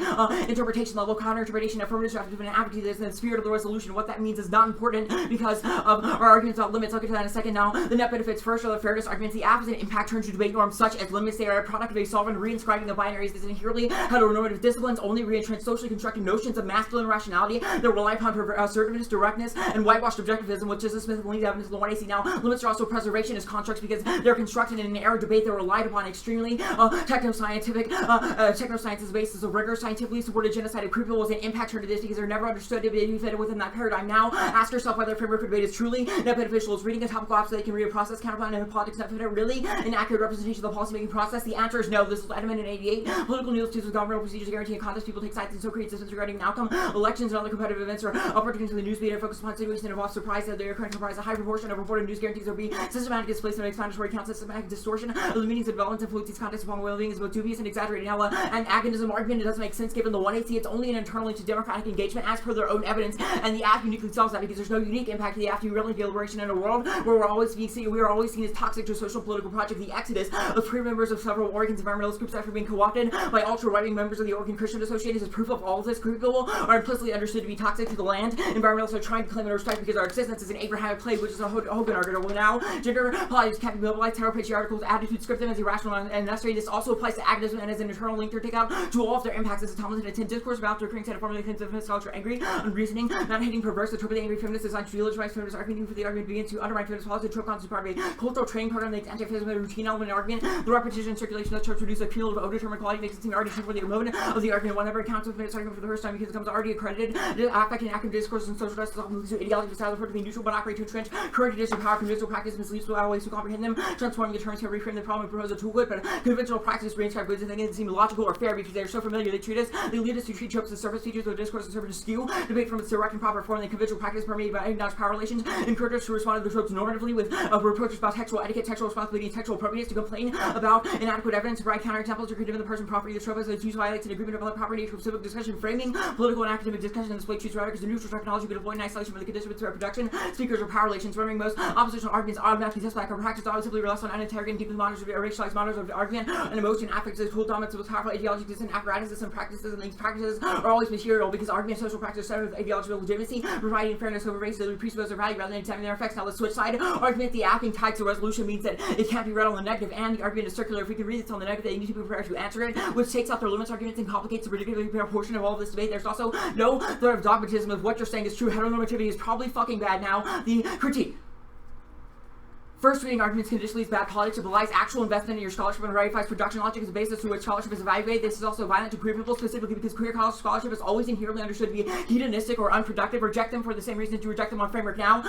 interpretation level, counter-interpretation, affirmative strategy, and advocacy is in the spirit of the resolution. What that means is not important because of our arguments about limits. I'll get to that in a second. Now, the net benefits first are the fairness arguments. The app is an impact turn to debate norms such as limits. They are a product of a sovereign reinscribing the binaries. These inherently heteronormative disciplines only reentrench socially constructed notions of masculine rationality that rely upon assertiveness, directness, and whitewashed objectivism, which is the Smith and Lee's evidence of the 1AC. Now, limits are also preservationist constructs because they're constructed in an era of debate that relied upon extremely technoscience's basis of rigor. Scientifically supported genocide of queer people was an impact turn to this because they're never understood to be fitted within that paradigm. Now, ask yourself whether framework debate is truly net beneficial. Is reading a topical app so they can read a process counterplan and politics not fit really an accurate representation of the policymaking process? The answer is no. This was adamant in 88. Political news with governmental procedures guaranteeing contest. People take sides and so create systems regarding an outcome. Elections and other competitive events are opportunities for the news media focus upon situations that involve surprise that they are currently comprise a high proportion of reported news guarantees there will be systematic displacement of explanatory counts, systematic distortion of the meanings of developments influence these contexts upon well-being is both dubious and exaggerated. Now, an agonism argument, it doesn't make sense given the 1AC. It's only an internally to democratic engagement as per their own evidence, and the app uniquely solves that because there's no unique impact to the app to really deliberation in a world where we are always seen as toxic to a social political project. The exodus of free members of several Oregon's environmentalist groups after being co-opted by ultra-right-wing members of the Oregon Christian Association is proof of all of this. Queer people are implicitly understood to be toxic to the land. Environmentalists are trying to claim and respect because our existence is an Abrahamic plague, which is a Hogan argument. Well, now, gender politics can't be mobilized, heteropatriarchal attitudes script them as irrational and necessary. This also applies to agonism and as an internal link to take out to all of their impacts as a Tomlinson attend discourse about the recurring set of formulae of feminist scholars are angry, unreasoning, not hating, perverse, the trope of the angry feminist designed to delegitimize feminist argument for the argument begins to undermine feminist policy. The trope constitutes part of a cultural training program that makes anti-feminism a routine element in argument. The repetition and circulation of the tropes produce a cumulative odor term equality makes it seem already for the moment of the argument. Whenever it counts with feminist argument for the first time because it becomes already accredited. Affecting active discourse and social justice often leads to ideology styles referred to be neutral but operate to entrench current traditional power, conventional practice misleads without ways to comprehend them. Transforming the terms can reframe the problem and propose a toolkit, but conventional practice reinscribe goods and things that seem logical or fair because they are so familiar they treat us. They lead us to treat tropes as surface features of discourse and serve to skew debate from its direct and proper form. The conventional practice permeated by acknowledged power relations encourage us to respond to the tropes normatively with reproaches about textual etiquette, textual responsibility, and textual appropriateness, to complain about inadequate evidence, to provide counterexamples, to give the person property the trope as its use violates an agreement about the proper nature of civic discussion, framing political and academic discussion, and display choose rhetoric as a neutral technology but avoid in isolation from the condition of its reproduction. Speakers or power relations, rendering most oppositional arguments automatically suspect or practice always simply relies on uninterrogated, deeply monitored, racialized models of argument and emotion, affects as tool dominance with powerful ideologies and apparatuses and practices, and these practices are always material because argument social practice centered with ideological legitimacy, providing fairness over race, that presuppose their value rather than examining their effects. Now the switch side argument, the acting tied to resolution means that it can't be read on the negative, and the argument is circular. If we can read it on the negative, they need to be prepared to answer it, which takes out their limits arguments and complicates the particularly portion of all of this debate. There's also no threat of dogmatism of what you're saying is true. Heteronormativity is probably fucking bad. Now the critique. First, reading arguments conditionally is bad politics. It belies actual investment in your scholarship and ratifies production logic as a basis to which scholarship is evaluated. This is also violent to queer people, specifically because queer college scholarship is always inherently understood to be hedonistic or unproductive. Reject them for the same reason that you reject them on framework now.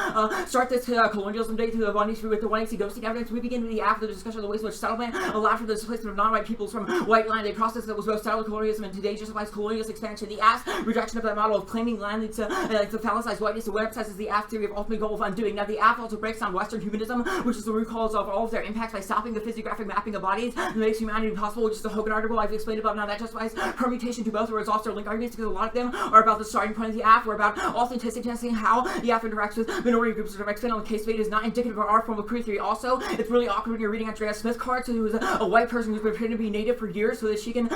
Start this colonialism debate with the 180 ghosting evidence. We begin with the after the discussion of the ways in which settlement allowed for the displacement of non-white peoples from white land, a process that was both settled colonialism and today justifies colonialist expansion. The ass rejection of that model of claiming land leads to phallicized whiteness, and what emphasizes the ass theory of ultimate goal of undoing. Now the ass also breaks down Western humanism, which is the root cause of all of their impacts by stopping the physiographic mapping of bodies that makes humanity impossible, which is the Hogan article I've explained above. Now that justifies permutation to both the results or link arguments because a lot of them are about the starting point of the app, or about authenticity testing, how the app interacts with minority groups. Direct spin on the case fate is not indicative of our form of queer theory. Also, it's really awkward when you're reading Andrea Smith cards, who is a white person who's been pretending to be native for years so that she can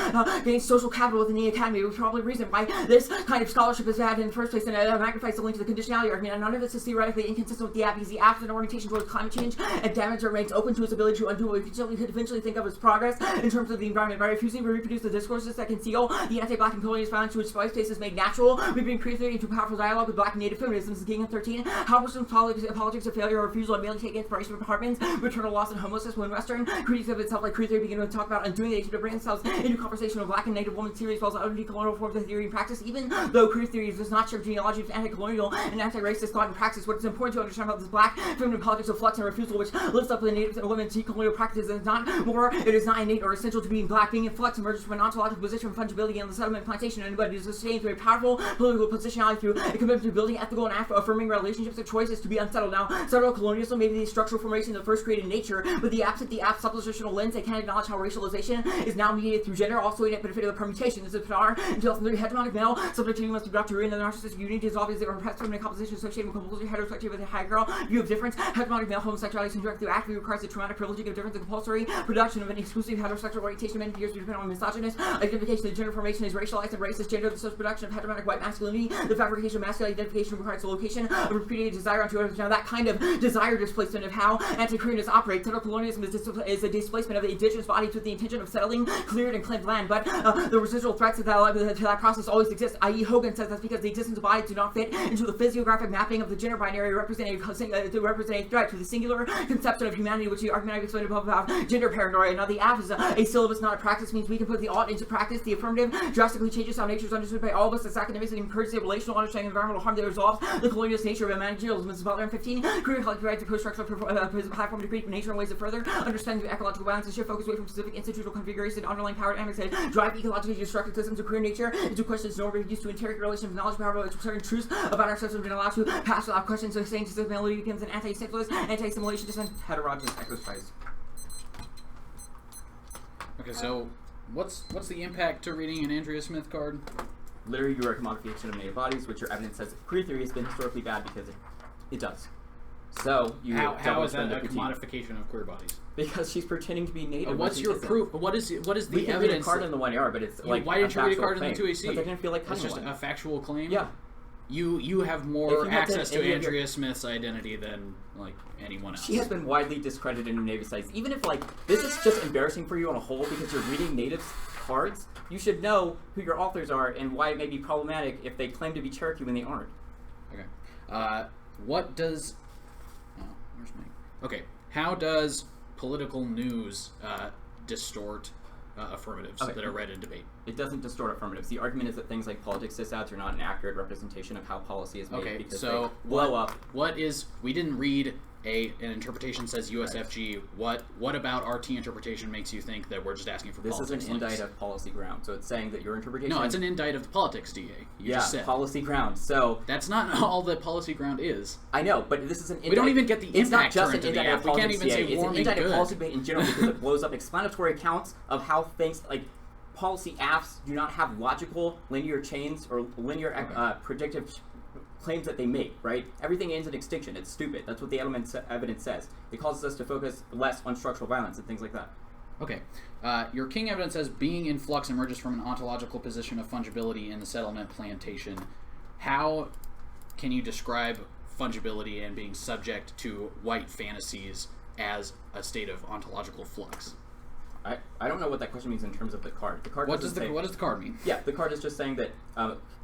gain social capital within the academy, which is probably the reason why this kind of scholarship is bad in the first place, and magnifies the link to the conditionality argument. And none of this is theoretically inconsistent with the app because the app is an orientation towards climate change and damage that remains open to its ability to undo what we could eventually think of as progress in terms of the environment. By refusing to reproduce the discourses that conceal the anti-black and colonialist violence to which white space is made natural, we bring queer theory into powerful dialogue with black and native feminism. This is Gingham 13. How Muslim politics of failure or refusal of merely take inspiration from Hartman's maternal loss and homelessness, when Western critiques of itself like queer theory begin to talk about undoing the issue to bring themselves into conversation with black and native women theory as well as other decolonial forms of theory and practice. Even though queer theory does not share genealogy of anti-colonial and anti-racist thought and practice, what is important to understand about this black feminine politics of flux and refusal, which lifts up the native and women's decolonial practices, is not more, it is not innate or essential to being black. Being in flux emerges from an ontological position of fungibility on the settlement plantation, and anybody is sustained through a powerful political positionality through a commitment to building ethical and affirming relationships of choices to be unsettled. Now, settled colonialism may be the structural formation of the first created nature, but the app suppositional lens, they can't acknowledge how racialization is now mediated through gender, also in it benefit of the permutation. This is bizarre until the hegemonic male subjectivity must be brought to ruin, and the narcissistic unity is obvious. They repress feminine composition associated with compulsory heterosexuality with a high girl view of difference. Hegemonic male homosexuality is indirect through actively requires the traumatic privileging of difference and compulsory production of an exclusive heterosexual orientation. Many years to depend on misogynist identification. The gender formation is racialized and racist gender. The social production of hegemonic white masculinity. The fabrication of masculine identification requires the location of repudiated desire onto others. Now that kind of desire displacement of how anti-queerness operates. Settler colonialism is a displacement of the indigenous bodies with the intention of settling cleared and claimed land, but the residual threats to that process always exist. I.e. Hogan says that's because the existence of bodies do not fit into the physiographic mapping of the gender binary represent a threat to the singular conception of humanity, which the argument I've explained above about gender paranoia. Now the app is a syllabus, not a practice, means we can put the ought into practice. The affirmative drastically changes how nature is understood by all of us as academics and encourages the relational understanding of environmental harm that resolves the colonialist nature of managerialism. Mrs. Butler in 15, career collective provides a post-structural platform to create nature in ways that further understanding of ecological balance and shift focus away from specific institutional configurations and underlying power dynamics that drive ecologically destructive systems of career nature into questions normative used to interrogate relations of knowledge power about certain truths about ourselves have been allowed to pass without questions. So saying disability becomes an anti-syphilis, anti-assimilation, and heterogeneous exercise. Okay, so what's the impact to reading an Andrea Smith card? Literally, you are a commodification of native bodies, which your evidence says queer theory has been historically bad because it does. So you how is that a commodification of queer bodies? Because she's pretending to be native. What's your proof? What is the evidence? We can read a card in the 1AR, but it's like why didn't you read a card claim. in the 2AC? Because I didn't feel like that's just one. a factual claim. Yeah. You have more access to Andrea your... Smith's identity than like anyone else. She has been widely discredited in native studies. Even if like this is just embarrassing for you on a whole because you're reading natives cards, you should know who your authors are and why it may be problematic if they claim to be Cherokee when they aren't. Okay. What does? Oh, where's my? Okay. How does political news distort affirmatives Okay. that are read in debate. It doesn't distort affirmatives. The argument is that things like politics sysads are not an accurate representation of how policy is made Okay, because so they blow up. What is? We didn't read an interpretation says USFG. What about RT interpretation makes you think that we're just asking for This is politics? an indict of policy ground, so it's saying that your interpretation. No, it's an indict of the politics, DA. You just said policy ground. So that's not all that policy ground is. I know, but this is an indict. We don't even get the It's not impact just turn an to the indict of app. We can't politics, even say DA. It's an warming indict of good. policy debate in general because it blows up explanatory accounts of how things like policy apps do not have logical linear chains or linear predictive claims that they make, right? Everything ends in extinction. It's stupid. That's what the evidence says. It causes us to focus less on structural violence and things like that. Okay. Your king evidence says being in flux emerges from an ontological position of fungibility in the settlement plantation. How can you describe fungibility and being subject to white fantasies as a state of ontological flux? I don't know what that question means in terms of the card. The card what does the card mean? Yeah, the card is just saying that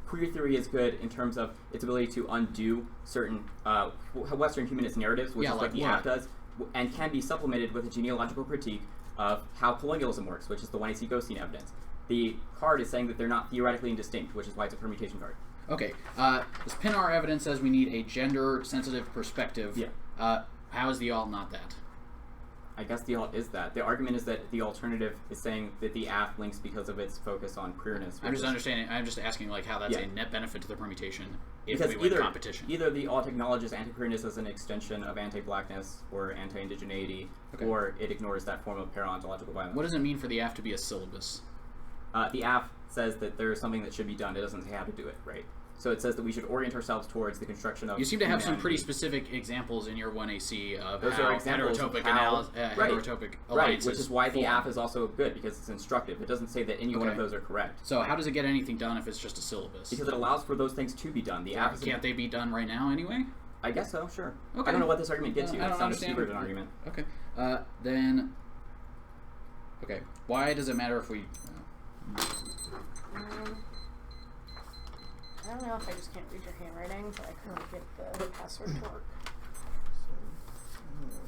queer theory is good in terms of its ability to undo certain Western humanist narratives, which is what the app does, and can be supplemented with a genealogical critique of how colonialism works, which is the 1AC ghosting evidence. The card is saying that they're not theoretically indistinct, which is why it's a permutation card. Okay. This PINR evidence says we need a gender-sensitive perspective. Yeah. How is the alt not that? I guess the alt is that. The argument is that the alternative is saying that the app links because of its focus on queerness. I'm just understanding. I'm just asking like how that's a net benefit to the permutation if because we win competition. Either the alt acknowledges anti-queerness as an extension of anti-blackness or anti-indigeneity, or it ignores that form of para-ontological violence. What does it mean for the app to be a syllabus? The app says that there is something that should be done. It doesn't say how to do it, right? So it says that we should orient ourselves towards the construction of. You seem to have some pretty specific examples in your 1AC of those how are examples heterotopic of how, heterotopic alliances. Right, which is why the app is also good because it's instructive. It doesn't say that any one of those are correct. So how does it get anything done if it's just a syllabus? Because it allows for those things to be done. The app can't they be done right now anyway? I guess so. Sure. Okay. I don't know what this argument gets you. I It's don't not a understand secret argument. Okay. Then. Okay. Why does it matter if we? I don't know if I just can't read your handwriting, but I couldn't get the password to work.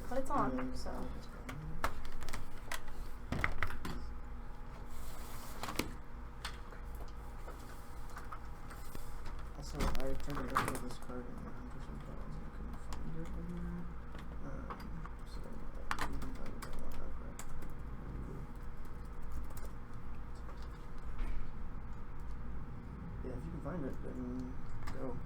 But it's on, so. Also, I tried to look at this card and for some problems and I couldn't find it anywhere. So you can find it on that, right? Yeah, if you can find it, then go.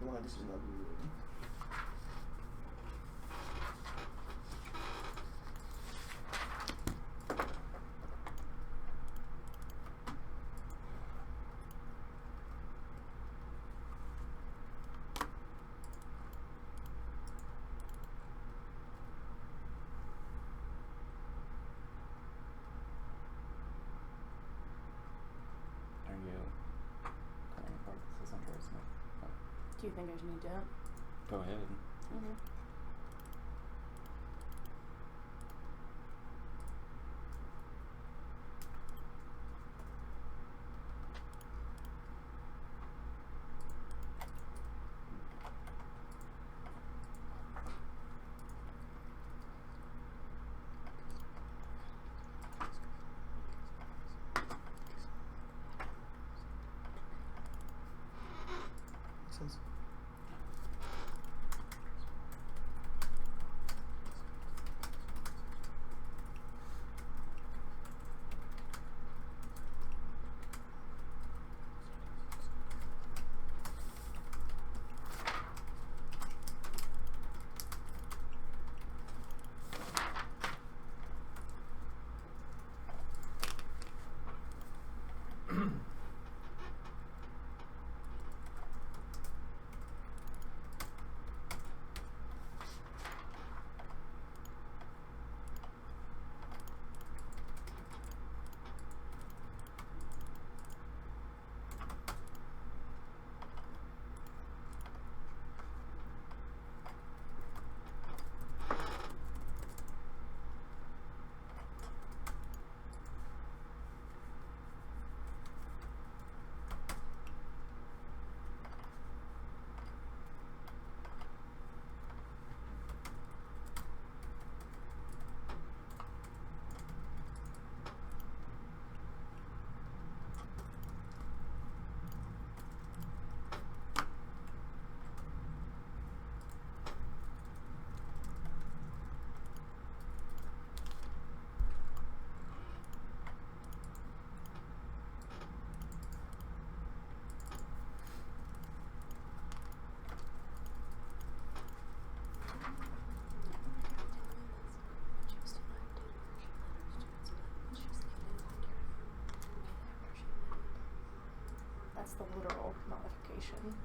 The one I just did not read. Are you coming apart? This is interesting. Do you think I should need to? Go ahead. Okay. Makes sense. That's the literal nullification.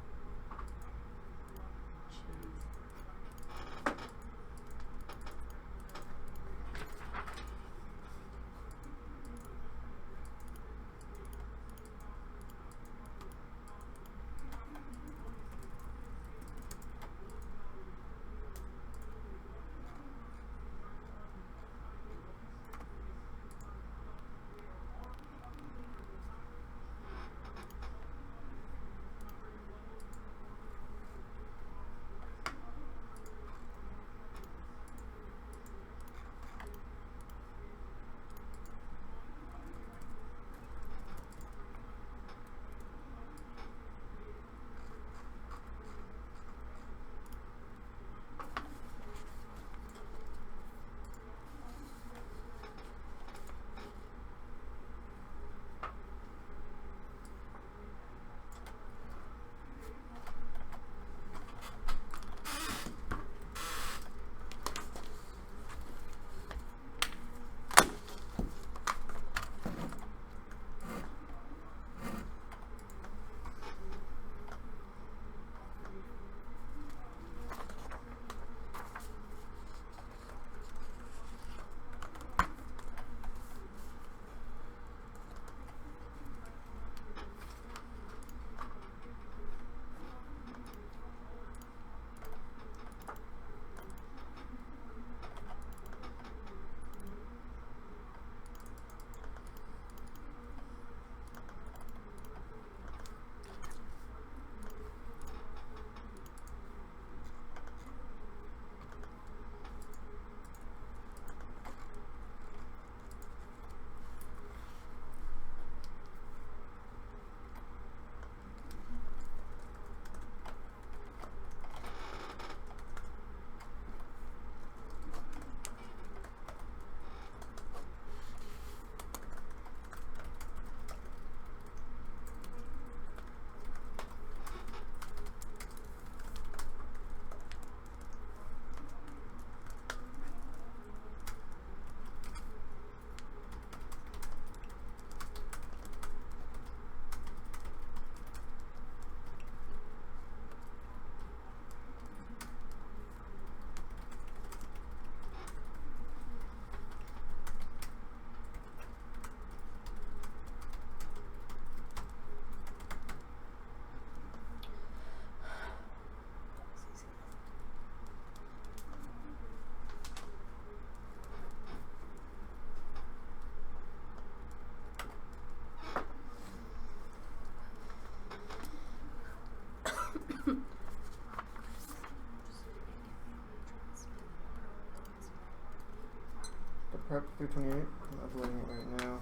Prep 328. I'm uploading it right now.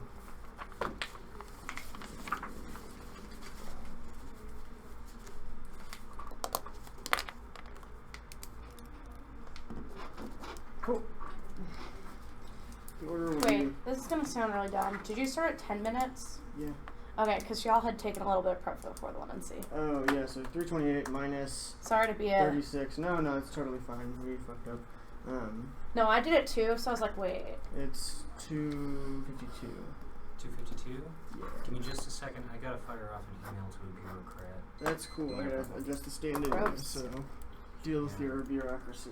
Cool. The order will Wait, be... this is gonna sound really dumb. Did you start at 10 minutes? Yeah. Okay, because y'all had taken a little bit of prep for the fourth one and see. Oh, yeah, so 328 minus... Sorry to be 36. No, it's totally fine. We fucked up. No, I did it too, so I was like, wait. It's 252. 252? Yeah. Give me just a second. I gotta fire off an email to a bureaucrat. That's cool. I gotta adjust the stand-in, Gross. so deal with your bureaucracy.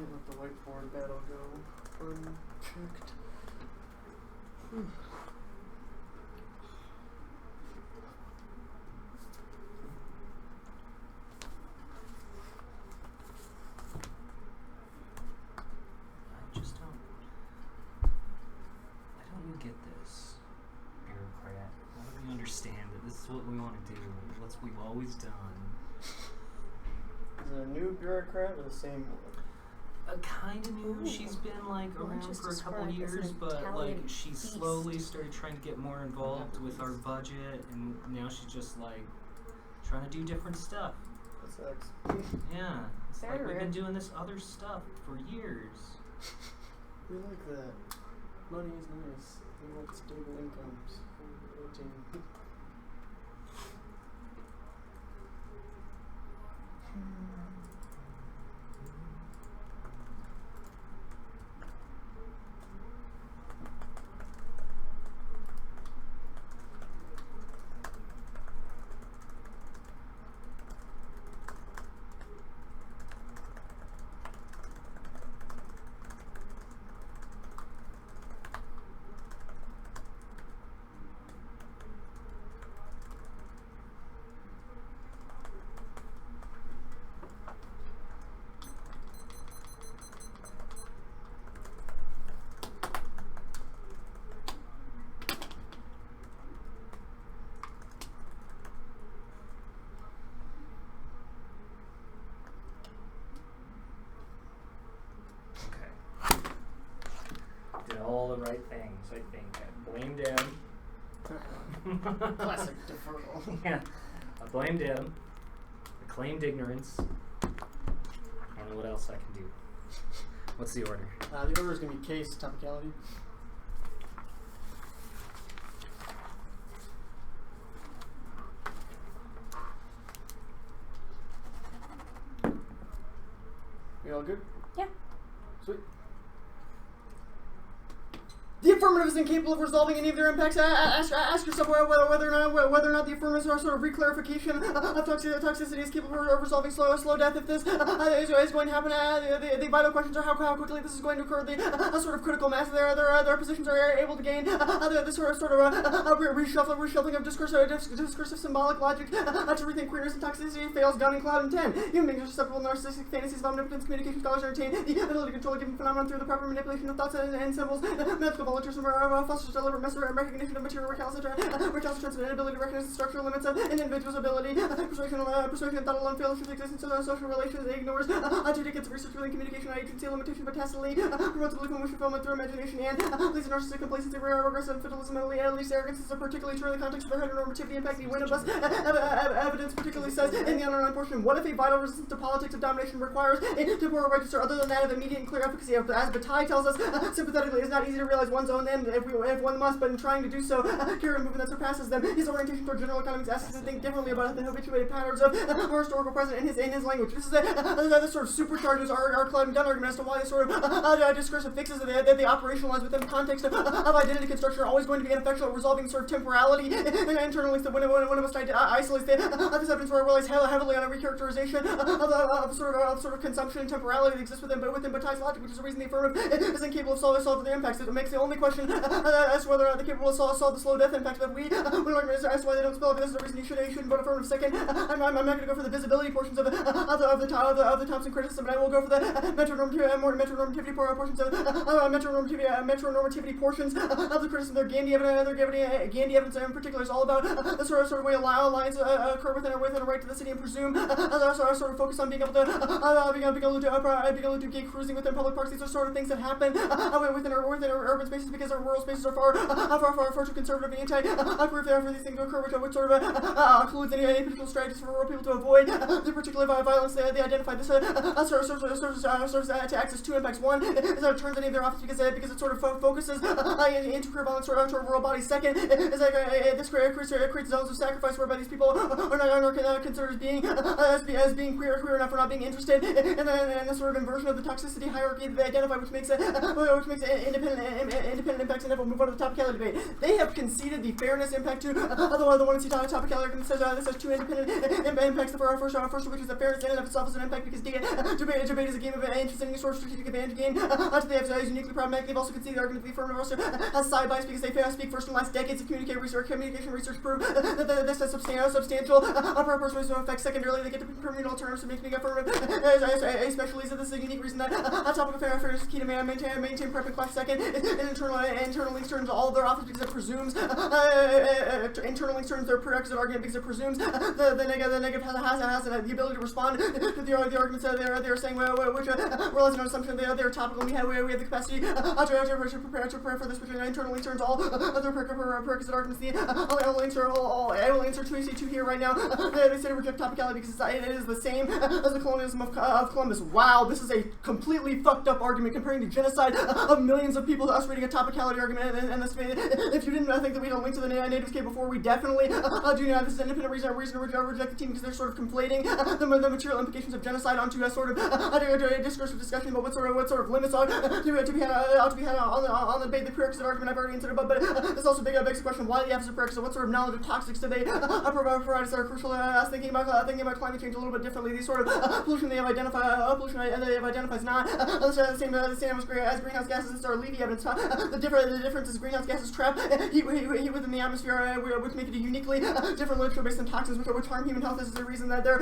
Can't let the whiteboard battle go unchecked. Why don't you get this, bureaucrat? Why don't you understand that this is what we want to do? What we've always done. Is it a new bureaucrat or the same one? Kind of new. She's been like around for a couple years, but like she slowly started trying to get more involved with our budget, and now she's just like trying to do different stuff. That sucks. Yeah, it's Very like we've been rude. doing this other stuff for years. We like that. Money is nice. We want stable incomes. 18. Did all the right things, I think. I blamed him. Classic deferral. Yeah, I blamed him. I claimed ignorance. I don't know what else I can do. What's the order? The order is going to be case, topicality. We all good? Yeah. Sweet. The affirmative is incapable of resolving any of their impacts. Ask yourself whether or not the affirmatives are sort of reclarification of toxicity is capable of resolving slow death. If this is going to happen, the vital questions are how quickly this is going to occur. The sort of critical mass their positions are able to gain. The sort of reshuffling of discursive symbolic logic to rethink queerness and toxicity fails down in cloud and 10. Human beings are susceptible to narcissistic fantasies of omnipotence. Communication scholars entertain the ability to control a given phenomenon through the proper manipulation of thoughts and symbols. Medical volunteerism fosters deliberate recognition of material recalcitrance and inability to recognize the structural limits of an individual's ability. Persuasion and thought alone fails to exist in social relations. It ignores 2 decades of research within communication agency limitation, but tacitly promotes belief and wish fulfillment through imagination and leads to narcissistic complacency, regressive fatalism, and at least arrogance. This is particularly true in the context of their heteronormativity. In fact, the Winnebus evidence particularly says in the underlying portion, what if a vital resistance to politics of domination requires a temporal register other than that of immediate and clear efficacy? As Bataille tells us, sympathetically, it's not easy to realize one's own end if one must, but in trying to do so, carry a movement that surpasses them. His orientation toward general economics asks us to think differently about the habituated patterns of our historical present in his language. This is that sort of supercharges our Cloud and Gun argument as to why this sort of discursive fixes that they operationalize within the context of identity construction are always going to be ineffectual at resolving sort of temporality and internally. So when it must isolate this evidence where it relies heavily on a recharacterization of sort of consumption and temporality that exists within Bataille's logic, which is the reason the affirmative is incapable of solving the impacts. It makes the only question as to whether or not they're capable of solve the slow death impact that we learn as to why they don't spell it. This is the reason you shouldn't vote affirmative. Second, I'm not going to go for the visibility portions of the Thompson criticism, but I will go for the metronormativity portions of metronormativity portions of the criticism. Their Gandhi evidence in particular is all about the sort of way alliance occur within a right to the city and presume sort of focus on being able to do gay cruising within public parks. These are sort of things that happen within our urban spaces because our rural spaces are far too conservative and anti-queer for these things to occur, which sort of includes any particular strategies for rural people to avoid the particular violence they identify. This serves to access 2 impacts. One is that it turns any of their office because it sort of focuses into queer violence toward rural bodies. Second is that this creates zones of sacrifice whereby these people are not considered as being queer enough or not being interested in the sort of inversion of the toxicity hierarchy that they identify, which makes independent independent impacts, and then we'll move on to the topicality debate. They have conceded the fairness impact to the one in topicality argument says this has two independent impacts. The first of which is the fairness in and of itself is an impact because debate is a game of interest and any sort of strategic advantage gain. They have is uniquely problematic. They've also conceded the argument that the affirmative also has side bias because they speak first in the last decades of communication research prove that this has substantial persuasive effects. Secondarily, they get to permanent alternatives to make affirmative, especially so this is a unique reason that topic of fairness is key to maintain prep and class. Second, internal links turns all of their offers because it presumes internal links turns their prerequisite argument because it presumes the negative has the ability to respond to the arguments that they're saying, which relies on an assumption that they're topical. We have the capacity to prepare for this, which internally turns all other prerequisite arguments. I'll answer 2 here right now. They say to reject topicality because it is the same as the colonialism of Columbus. Wow, this is a completely fucked up argument comparing the genocide of millions of people to us reading a topicality argument. And this, if you didn't think that we don't link to the natives cave before, we definitely do now. This is an independent reason to reject the team because they're sort of conflating the material implications of genocide onto a sort of a discursive discussion about what sort of limits ought to be had on the debate. The prerequisite argument I've already answered about, but this also begs the question: why the emphasis of prerequisite? What sort of knowledge of toxics do they provide us that are crucial? Thinking about climate change a little bit differently. These sort of pollution they have identified is not the same as greenhouse gases. This is our Levy evidence. The difference is greenhouse gases trap heat within the atmosphere, which make it a uniquely different literature based on toxins which harm human health. This is the reason that they're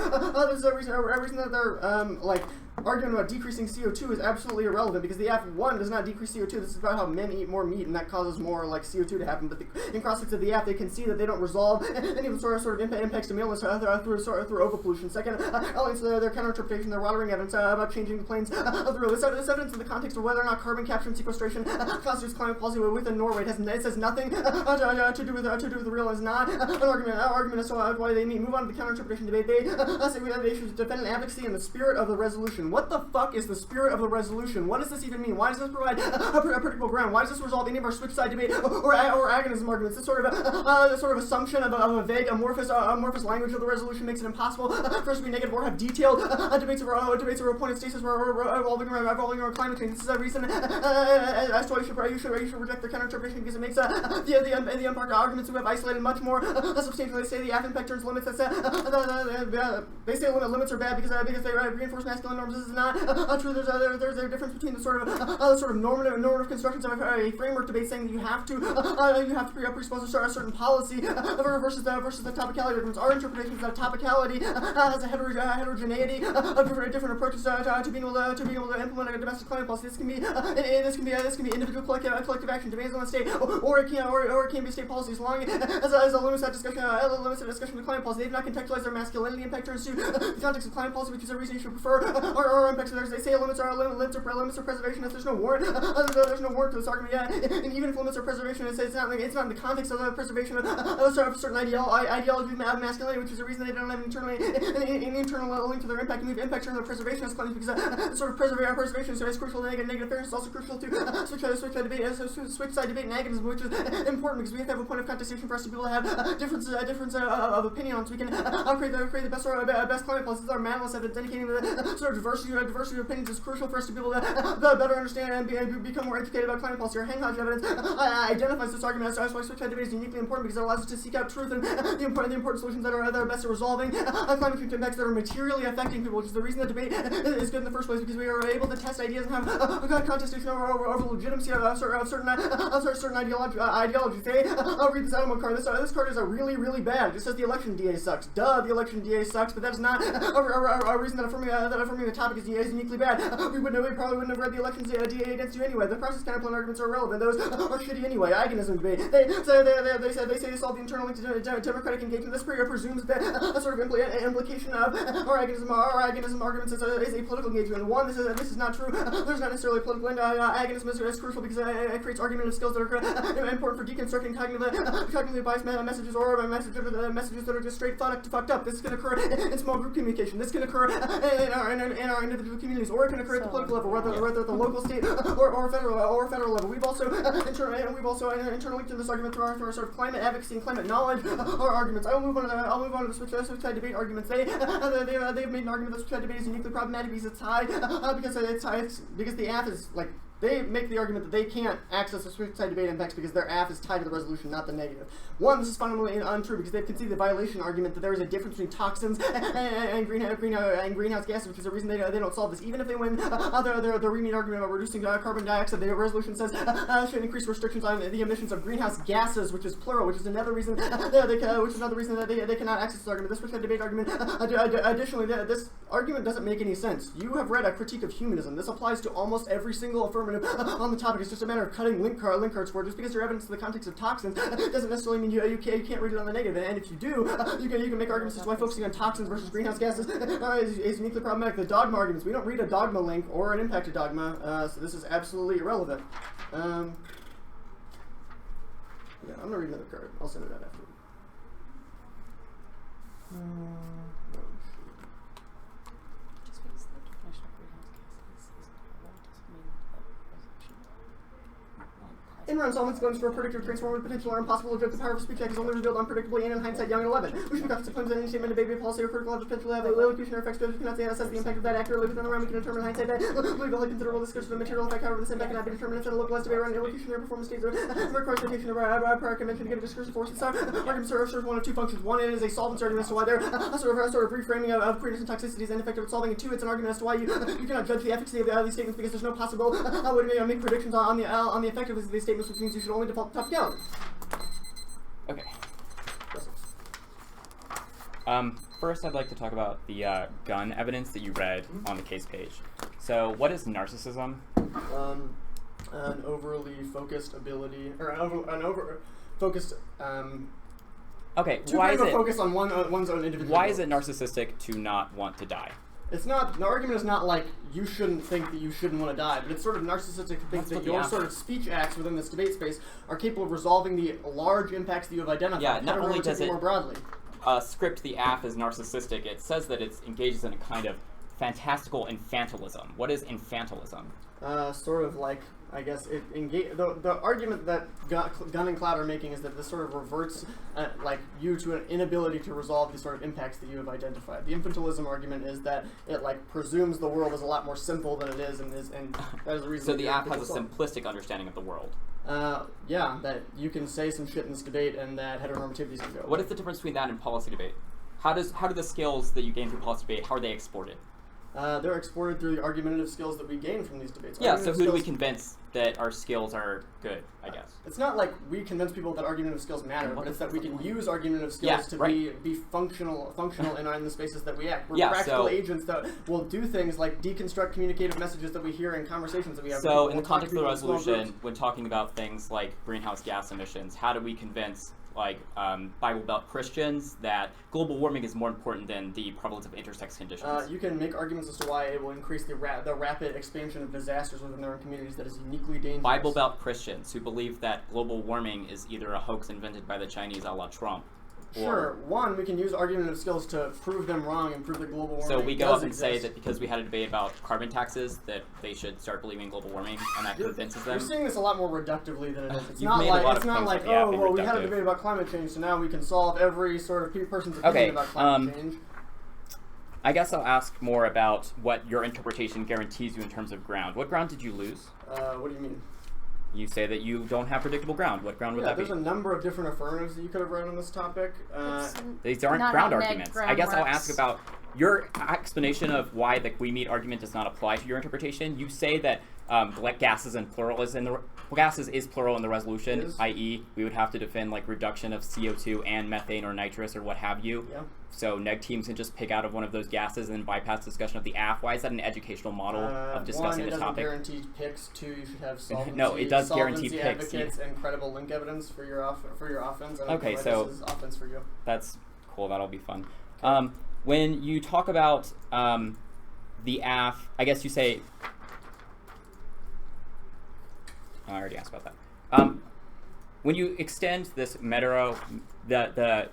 like arguing about decreasing CO2 is absolutely irrelevant because the F1 does not decrease CO2. This is about how men eat more meat and that causes more like CO2 to happen. But in cross-sects of the app, they can see that they don't resolve any of the sort of impacts to maleness through overpollution. Second, their counter-interpretation, their watering evidence about changing the planes of the real. This evidence in the context of whether or not carbon capture and sequestration constitutes climate policy within Norway. It says nothing to do with the real. It's not an argument as to why they meet. Move on to the counter-interpretation debate. They say they should defend an advocacy in the spirit of the resolution. What the fuck is the spirit of the resolution? What does this even mean? Why does this provide a predictable ground? Why does this resolve any of our switch side debate or agonism arguments? This sort of assumption of a vague amorphous language of the resolution makes it impossible for us to be negative or have detailed debates over opponent stasis revolving around climate change. This is a reason as to why you should reject the counter-interpretation because it makes the unparked arguments who have isolated much more substantially. They say the impact turns limits. They say limits are bad because they reinforce masculine norms. This is not true. There's a difference between the sort of normative constructions of a framework debate saying that you have to presuppose a certain policy versus the topicality arguments. Our interpretation is that topicality has a heterogeneity of different approaches to being able to implement a domestic climate policy. This can be individual collective action demands on the state, or it can be state policy as long as a limits that discussion of climate policy. They've not contextualized their masculinity impact turns to the context of climate policy, which is a reason you should prefer our impacts. They say limits are preservation. If there's no warrant, to this argument yet. And even if limits are preservation, it's not in the context of the preservation of certain ideology of masculinity, which is a reason they don't have an internal link to their impact. And we've impact terms of preservation as claims because sort of preservation is crucial to negative fairness. It's also crucial to switch side debate and agonism, which is important because we have to have a point of contestation for us to be able to have difference of opinion on, so we can create the best climate policies. This is our manless evidence indicating that sort of diversity of opinions is crucial for us to be able to better understand and become more educated about climate policy. Our Hancock evidence identifies this argument as why switch side debate is uniquely important because it allows us to seek out truth and the important solutions that are best at resolving climate change impacts that are materially affecting people, which is the reason the debate is good in the first place because we are able to test ideas and have a contestation over the legitimacy of certain ideologies. I'll read this animal card. This card is a really bad. It says the election DA sucks. Duh, the election DA sucks, but that is not a reason that affirming the topic is uniquely bad. We probably wouldn't have read the elections DA against you anyway. The process counterplan arguments are irrelevant. Those are shitty anyway. Agonism debate. They say they solve the internal link to democratic engagement. This presumes that a sort of implication of our agonism arguments is a political engagement. One, this is not true. There's not necessarily political agonism is crucial because it creates argumentative skills that are important for deconstructing cognitively biased messages or messages that are just straight fucked up. This can occur in small group communication. This can occur in our individual communities, or it can occur at the political level, whether at the local, state, or federal level. We've also internally linked to this argument through our sort of climate advocacy and climate knowledge arguments. I'll move on to the switch side debate arguments. They've made an argument that switch side debate is uniquely problematic because it's high because the app is like they make the argument that they can't access the side debate impacts because their AF is tied to the resolution, not the negative. One, this is fundamentally untrue because they've conceded the violation argument that there is a difference between toxins and greenhouse gases, which is the reason they don't solve this. Even if they win the Remead argument about reducing carbon dioxide, the resolution says should increase restrictions on the emissions of greenhouse gases, which is plural, which is another reason that they cannot access this argument. This switch debate argument. Additionally, this argument doesn't make any sense. You have read A Critique of Humanism. This applies to almost every single affirmative on the topic. It's just a matter of cutting link cards for it. Just because your evidence in the context of toxins doesn't necessarily mean you can't read it on the negative. And if you do, you can make arguments as to why focusing on toxins versus greenhouse gases is uniquely problematic. The dogma arguments. We don't read a dogma link or an impacted dogma, so this is absolutely irrelevant. Yeah, I'm gonna read another card. I'll send it out after. Just because the definition of greenhouse gases is what doesn't mean that resolution. In-run solvents going for a predictive transformative potential are impossible to object. The power of a speech act is only revealed unpredictably and in hindsight young at 11. Which becomes the claims that any statement of baby policy or critical have the potential to have elocutionary effects. Judges cannot assess the impact of that accurately within the realm. We can determine in hindsight that legally considerable discussion of the material effect. However, this impact cannot be determined until a localized debate around elocutionary performance states requires citation of prior convention to give a discursive force. This argument serves one of two functions. One, it is a solvent argument as to why they're a sort of reframing of greenness and toxicity is ineffective at solving. And two, it's an argument as to why you cannot judge the efficacy of these statements because there's no possible way to make predictions on the effectiveness of these statements, which means you should only default top down. Okay. First, I'd like to talk about the gun evidence that you read on the case page. So, what is narcissism? An overly focused ability, or an over focused. Okay. Too Why great is of a it focus on one's own individual. Why is it narcissistic to not want to die? It's not. The argument is not like you shouldn't think that you shouldn't want to die, but it's sort of narcissistic to think that your sort of speech acts within this debate space are capable of resolving the large impacts that you have identified. Yeah, not only does it more broadly. Script the AF as narcissistic, it says that it engages in a kind of fantastical infantilism. What is infantilism? Sort of like, I guess, the argument that Gunn and Cloud are making is that this sort of reverts like you to an inability to resolve the sort of impacts that you have identified. The infantilism argument is that it like presumes the world is a lot more simple than it is, and that is the reason. So the AF has a simplistic understanding of the world. Yeah, that you can say some shit in this debate and that heteronormativities can go. What is the difference between that and policy debate? How do the skills that you gain through policy debate, how are they exported? They're exported through the argumentative skills that we gain from these debates. Yeah, so who do we convince that our skills are good, I guess? It's not like we convince people that argumentative skills matter, but it's that we can use argumentative skills to be functional in the spaces that we act. We're practical agents that will do things like deconstruct communicative messages that we hear in conversations that we have. So in the context of the resolution, when talking about things like greenhouse gas emissions, how do we convince Bible Belt Christians that global warming is more important than the prevalence of intersex conditions? You can make arguments as to why it will increase the rapid expansion of disasters within their own communities that is uniquely dangerous. Bible Belt Christians who believe that global warming is either a hoax invented by the Chinese a la Trump. Sure. One, we can use argumentative skills to prove them wrong and prove that global warming So we go up and exist. say that because we had a debate about carbon taxes, that they should start believing in global warming, and that convinces them. You're seeing this a lot more reductively than it is. It's You've not made like a lot it's of not claims like that, yeah, oh well we had a reductive. debate about climate change, so now we can solve every sort of person's opinion about climate change. I guess I'll ask more about what your interpretation guarantees you in terms of ground. What ground did you lose? What do you mean? You say that you don't have predictable ground. What ground would that be? There's a number of different affirmatives that you could have read on this topic. These aren't not ground how arguments. ground I guess I'll works. ask about your explanation of why the we meet argument does not apply to your interpretation. You say that gases and plural is in the gases is plural in the resolution, i.e., we would have to defend like reduction of CO2 and methane or nitrous or what have you. Yeah. So neg teams can just pick out of one of those gases and then bypass discussion of the AF. Why is that an educational model of discussing one, the topic? One, it doesn't guarantee picks. Two, you should have solvency. No, it does guarantee picks. Advocates and credible link evidence for your offense. Okay, so this is offense for you. That's cool. That'll be fun. When you talk about the AF, I guess you say. I already asked about that. When you extend this the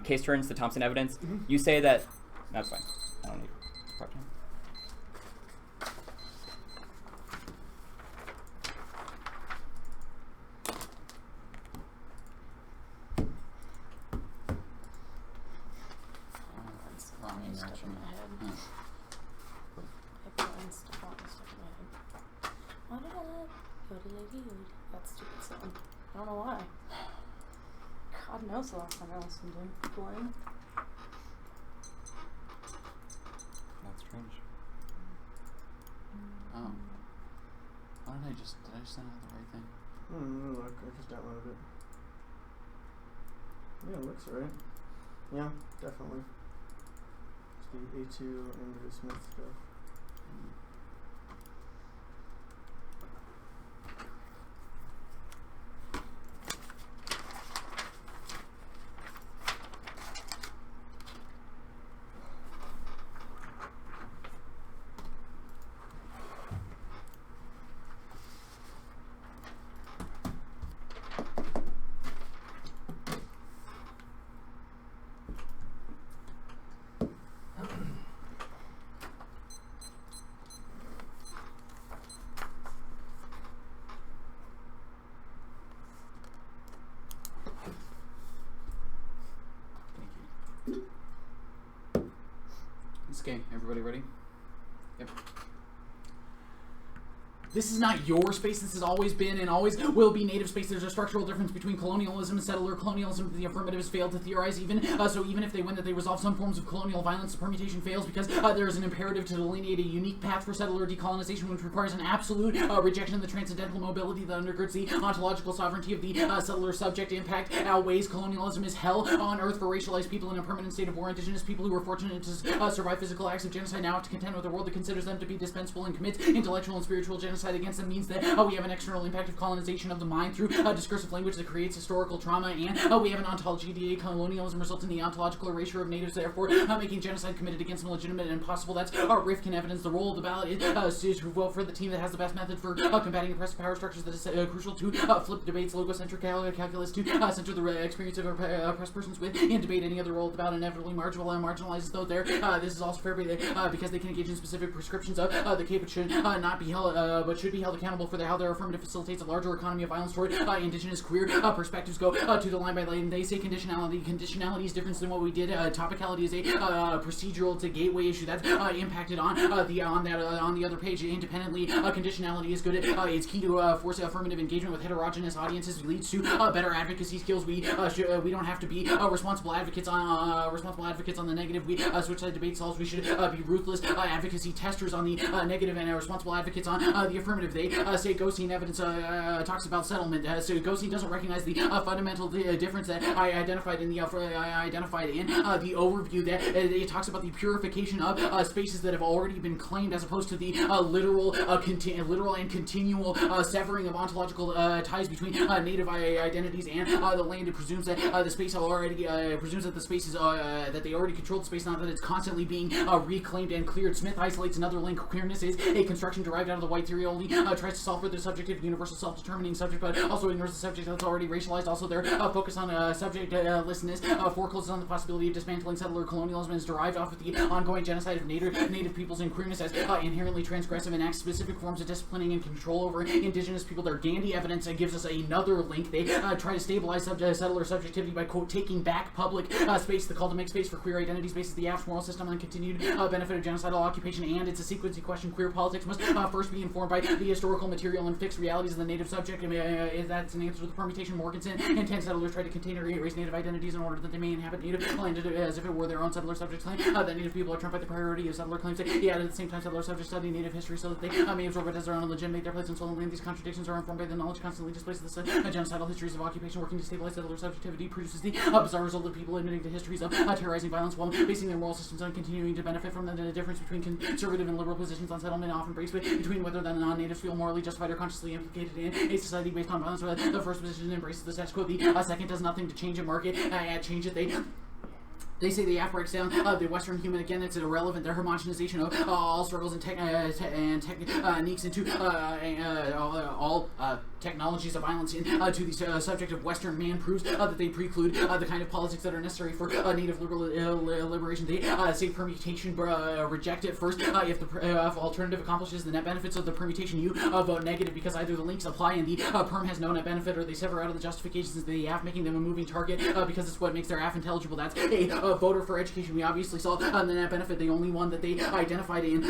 case turns to Thompson evidence, you say that that's fine. I don't need to talk to him. Wrong interaction. I put stuff on stuck in my head. Why did I That stupid song. I don't know why. God knows the last time I listened to Blame. That's strange. Oh. Why did I just send out the right thing? Look, I just downloaded it. Yeah, it looks right. Yeah, definitely. It's the A2 Andrew Smith stuff. Okay, everybody ready? Yep. This is not your space. This has always been and always will be native space. There's a structural difference between colonialism and settler colonialism. The affirmative has failed to theorize even. So even if they win that they resolve some forms of colonial violence, the permutation fails because there is an imperative to delineate a unique path for settler decolonization, which requires an absolute rejection of the transcendental mobility that undergirds the ontological sovereignty of the settler subject. Impact outweighs colonialism is hell on earth for racialized people in a permanent state of war. Indigenous people who were fortunate to survive physical acts of genocide now have to contend with a world that considers them to be dispensable and commits intellectual and spiritual genocide against them means that we have an external impact of colonization of the mind through discursive language that creates historical trauma, and we have an ontology DA colonialism results in the ontological erasure of natives, therefore making genocide committed against them legitimate and impossible. That's our riff can evidence the role of the ballot is to vote for the team that has the best method for combating oppressive power structures that is crucial to flip debates logocentric calculus to center the experience of oppressed persons with and debate any other role of the ballot inevitably marginalizes those there. This is also fair because they can engage in specific prescriptions of the cape, but should not be held but should be held accountable for how their affirmative facilitates a larger economy of violence toward indigenous queer perspectives. Go to the line by line. They say conditionality. Conditionality is different than what we did. Topicality is a procedural to gateway issue that's impacted on the other page independently. Conditionality is good. It's key to force affirmative engagement with heterogeneous audiences. It leads to better advocacy skills. We don't have to be responsible advocates on the negative. We switch side debate solves. We should be ruthless advocacy testers on the negative and responsible advocates on the affirmative. They say Ghosteen evidence talks about settlement. So Ghosteen doesn't recognize the fundamental difference that I identified in the overview that it talks about the purification of spaces that have already been claimed, as opposed to the literal and continual severing of ontological ties between native identities and the land. It presumes that the space already that they already control the space, not that it's constantly being reclaimed and cleared. Smith isolates another link. Queerness is a construction derived out of the white theory only. Tries to solve for the subjective, universal, self-determining subject, but also ignores the subject that's already racialized. Also, their focus on subjectlessness forecloses on the possibility of dismantling settler colonialism is derived off of the ongoing genocide of native peoples, and queerness as inherently transgressive and acts specific forms of disciplining and control over indigenous people. Their Gandhi evidence gives us another link. They try to stabilize settler subjectivity by, quote, taking back public space. The call to make space for queer identity space is the Aft moral system and continued benefit of genocidal occupation, and it's a sequencing question. Queer politics must first be informed by the historical material and fixed realities of the native subject. That's an answer to the permutation. Morganson and 10 settlers try to contain or erase native identities in order that they may inhabit native land as if it were their own settler subjects claim. That native people are trumped by the priority of settler claims. Yet at the same time, settler subjects study native history so that they may absorb it as their own and legitimate their place in stolen land. These contradictions are informed by the knowledge constantly displaced. The genocidal histories of occupation working to stabilize settler subjectivity produces the bizarre result of people admitting to histories of terrorizing violence while basing their moral systems on continuing to benefit from the difference between conservative and liberal positions on settlement, often breaks between whether the non-natives feel morally justified or consciously implicated in a society based on violence. The first position embraces the status quo. The second does nothing to change a market. Change it. They say the app breaks down the Western human. Again, it's irrelevant. Their homogenization of all struggles and techniques into all technologies of violence to the subject of Western man proves that they preclude the kind of politics that are necessary for native liberation. They say permutation reject it first. If the alternative accomplishes the net benefits of the permutation, you vote negative because either the links apply and the perm has no net benefit, or they sever out of the justifications of the app, making them a moving target because it's what makes their app intelligible. That's a voter for education. We obviously saw the net benefit. The only one that they identified in the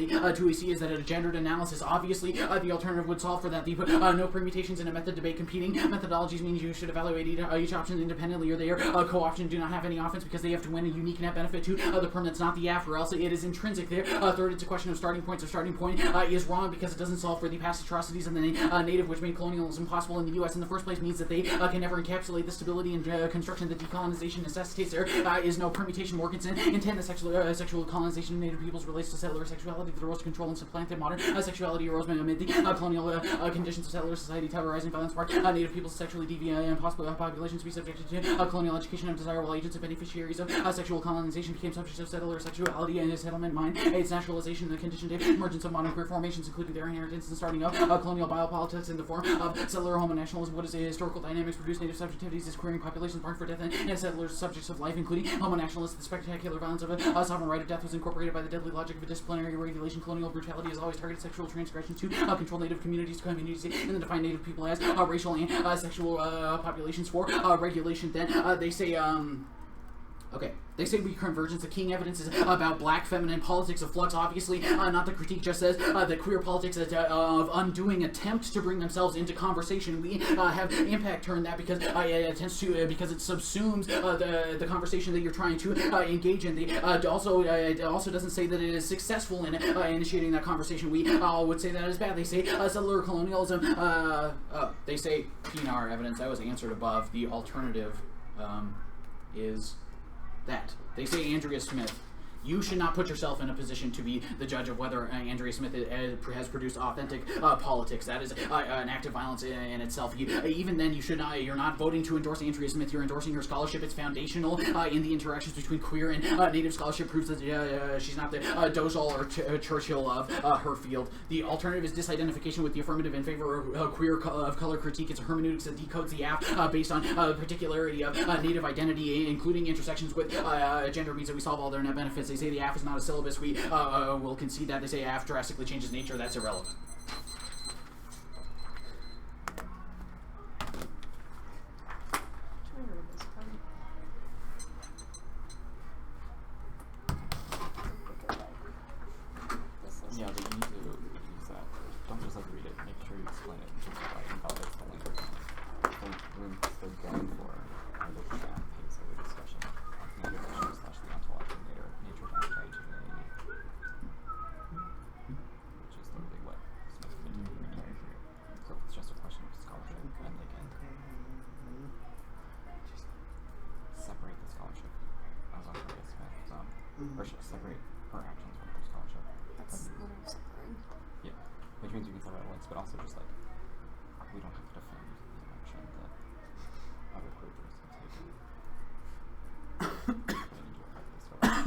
2AC is that a gendered analysis. Obviously, the alternative would solve for that. They put no permutations in a method debate. Competing methodologies means you should evaluate each option independently, or they are co-option do not have any offense because they have to win a unique net benefit to the perm that's not the F, or else it is intrinsic there. Third, it's a question of starting points. Our starting point is wrong because it doesn't solve for the past atrocities and the native, which made colonialism possible in the U.S. in the first place, means that they can never encapsulate the stability and construction that decolonization necessitates. There is no permutation. Morganson intend the sexual colonization of native peoples relates to settler sexuality that arose to control and supplant their modern sexuality arose amid the colonial conditions of settler society, terrorizing violence sparked native peoples sexually deviant and possible populations to be subjected to colonial education of desirable agents and beneficiaries of sexual colonization became subjects of settler sexuality and settlement mind, its naturalization, the conditioned emergence of modern queer formations, including their inheritance and starting of colonial biopolitics in the form of settler homonationalism. What is the historical dynamics produce native subjectivities as queering populations born for death and settlers subjects of life, including homonationalists. The spectacular violence of a sovereign right of death was incorporated by the deadly logic of a disciplinary regulation. Colonial brutality has always targeted sexual transgression to control native communities and then define native people as racial and sexual populations. For regulation, then they say they say we convergence. The king evidence is about black feminine politics of flux. Obviously, not the critique just says that queer politics of undoing attempt to bring themselves into conversation. We have impact turn that because it tends to because it subsumes the conversation that you're trying to engage in. It also doesn't say that it is successful in initiating that conversation. We would say that is bad. They say settler colonialism. They say PNR evidence that was answered above. The alternative is that. They say Andrea Smith. You should not put yourself in a position to be the judge of whether Andrea Smith has produced authentic politics. That is an act of violence in itself. Even then, you're not voting to endorse Andrea Smith. You're endorsing her scholarship. It's foundational in the interactions between queer and native scholarship. Proves that she's not the Dozal or Churchill of her field. The alternative is disidentification with the affirmative in favor of queer of color critique. It's a hermeneutics that decodes the app based on particularity of native identity, including intersections with gender, means that we solve all their net benefits. They say the AF is not a syllabus. We will concede that. They say AF drastically changes nature. That's irrelevant. Yeah, but you need to use that. Don't just like read it. Make sure you explain it in terms of why and how it's the language. When they're going for are the exam piece of the discussion of native issues / the ontological nature of heterogeneity, which is literally what Smith's been doing here. So it's just a question of scholarship, and they can just separate the scholarship as Andrea Smith, or separate her actions from her scholarship. That's what I'm separating. Yeah, which means you can separate links, but also just like we don't have to defend the action that other queers have taken. Putting into a practice or like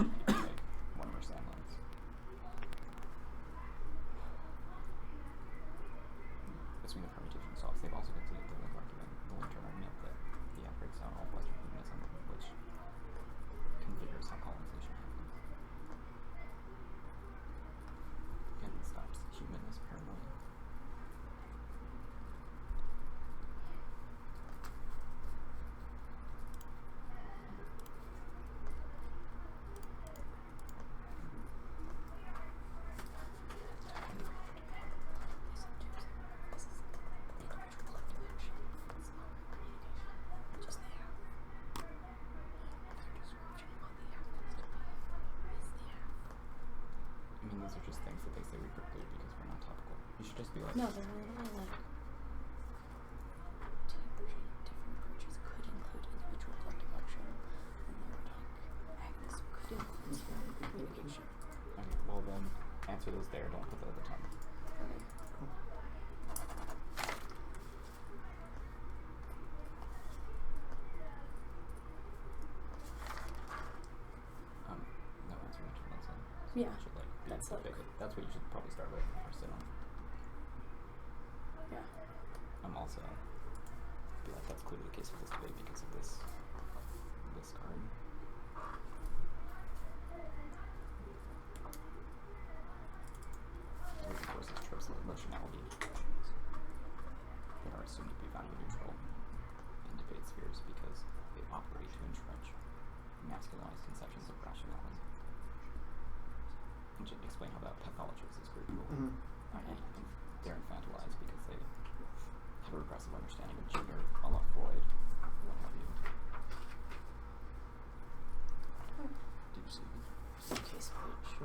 one of our stand lines. Between the permutation solves, they've also conceded the link argument, the linker argument that the app breaks down all of Western humanism, which configures how colonization happens. And stops humanist paranoia. I mean, these are just things that they say we preclude because we're not topical. You should just be like, No, they're literally like different approaches could include individual collective action, and they're like agonists could influence communication. okay, well then answer those there, don't put the other time. Okay. No answer Richard Nelson. So Yeah, you should, like, be that's like- that's what you should probably start with first in on. Yeah. I'm also feel like that's clearly the case for this debate because of this card. Which of course is tropes of emotionality that are assumed to be value neutral in debate spheres because they operate to entrench masculinized conceptions of rationality. And to explain how that pathologizes spiritual, i.e. they're infantilized because they have a regressive understanding of gender, a la Freud, what have you. Did you see the case page?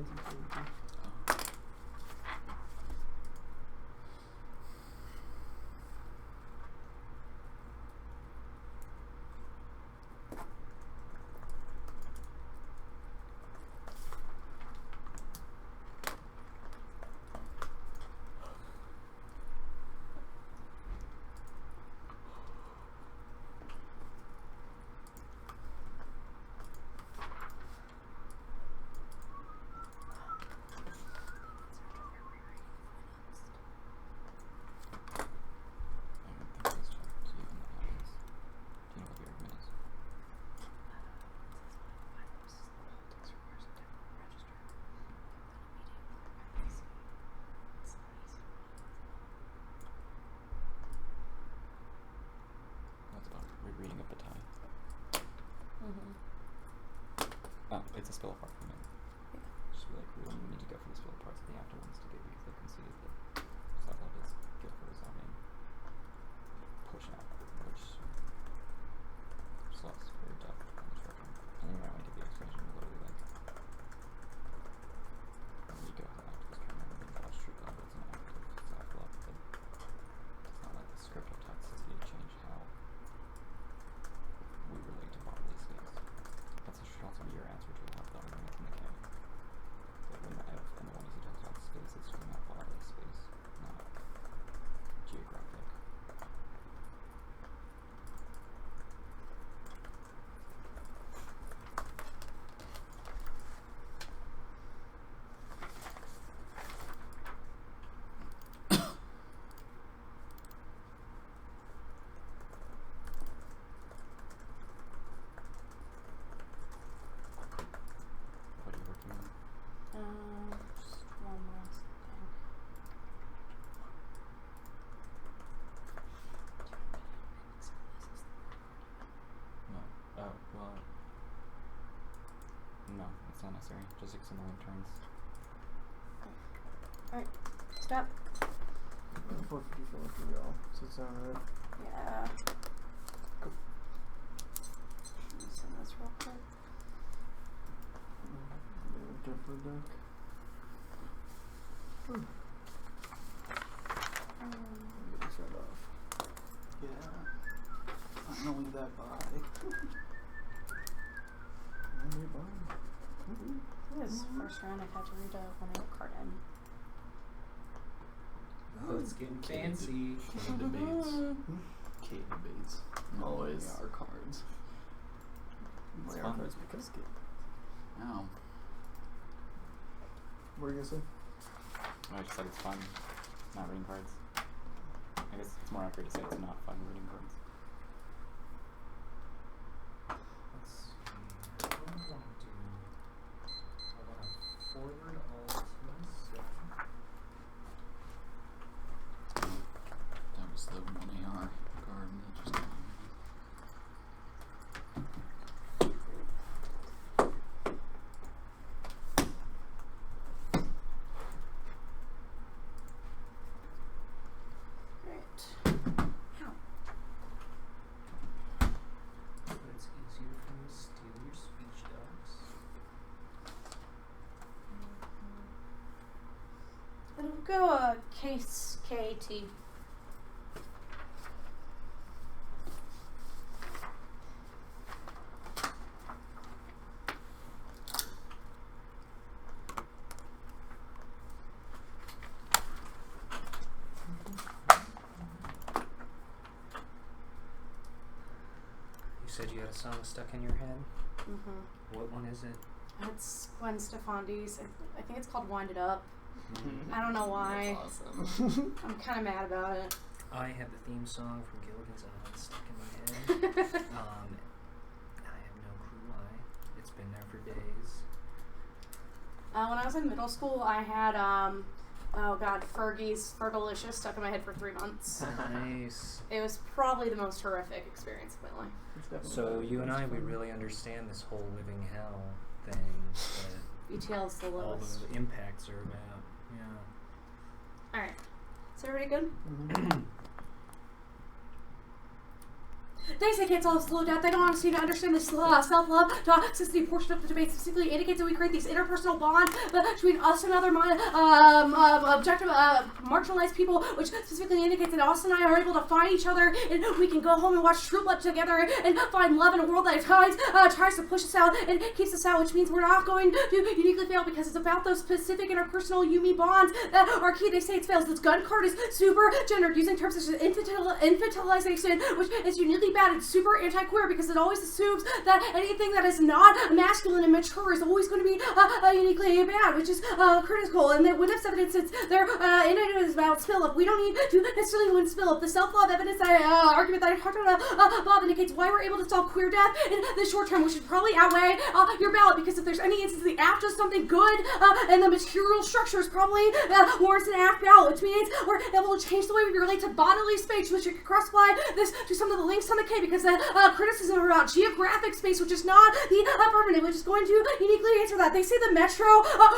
Reading a bataille. Oh, it's a spill apart from it. Yeah. Just be like, we don't need to go for the spill aparts of the after ones today because they conceded that Psychologists Guildford is having push out, which slots very depth on the short term. And then I want to get the explanation of literally like when you go how activists can remember being touched true love, it's an active self-love, but it's not like the script of toxicity to change how we relate to bodily states. That should also be your answer to how the argument in the K. But when the F and the one is he talks about space, it's talking about bodily space, not geographic. What are you working on? Just one last thing. No. Oh, well. No, it's not necessary. Just extend the link turns. Alright, stop. 454 for y'all. Does that sound right? Yeah. Cool. Let me send this real quick. Different deck. Get this right off. Yeah. Finally that by. This first round I've had to read a 1-8 card in. Oh, it's getting fancy. Kate debates. Always. Our cards. My It's our fun. cards because Wow. what are you gonna say? I just said it's fun, not reading cards. I guess it's more accurate to say it's not fun reading cards. Let's see. What do I want to do? I want to forward all to myself. That was the 1AR card that just came out. Right. But it's easier for me to steal your speech dogs. It'll go case KT. You said you had a song stuck in your head? What one is it? It's Gwen Stefani's. I think it's called Wind It Up. I don't know why. That's awesome. I'm kind of mad about it. I have the theme song from Gilligan's Island stuck in my head. I have no clue why. It's been there for days. When I was in middle school, I had Oh god, Fergie's Fergalicious stuck in my head for 3 months. Nice. It was probably the most horrific experience of my life. So you and I, we really understand this whole living hell thing. ETL's the All lowest. the impacts are about. Yeah. Alright. Is everybody good? Mm-hmm. They say kids all slow down. They don't want us to understand this self-love toxicity portion of the debate specifically indicates that we create these interpersonal bonds between us and other objective marginalized people, which specifically indicates that Austin and I are able to find each other and we can go home and watch True Blood together and find love in a world that at times tries to push us out and keeps us out, which means we're not going to uniquely fail because it's about those specific interpersonal Yumi bonds that are key. They say it fails. This gun card is super gendered, using terms such as infantilization, which is uniquely bad. It's super anti-queer because it always assumes that anything that is not masculine and mature is always going to be uniquely bad, which is critical. And the witness evidence, it's their is about spill up. We don't need to necessarily win spill up. The self-love evidence argument that I talked about Bob indicates why we're able to solve queer death in the short term, which should probably outweigh your ballot, because if there's any instance the app does something good and the material structure is probably warrants an app ballot, which means we're able to change the way we relate to bodily space, which you can cross-apply this to some of the links on the K, because the criticism about geographic space, which is not the affirmative, which is going to uniquely answer that. They say the metro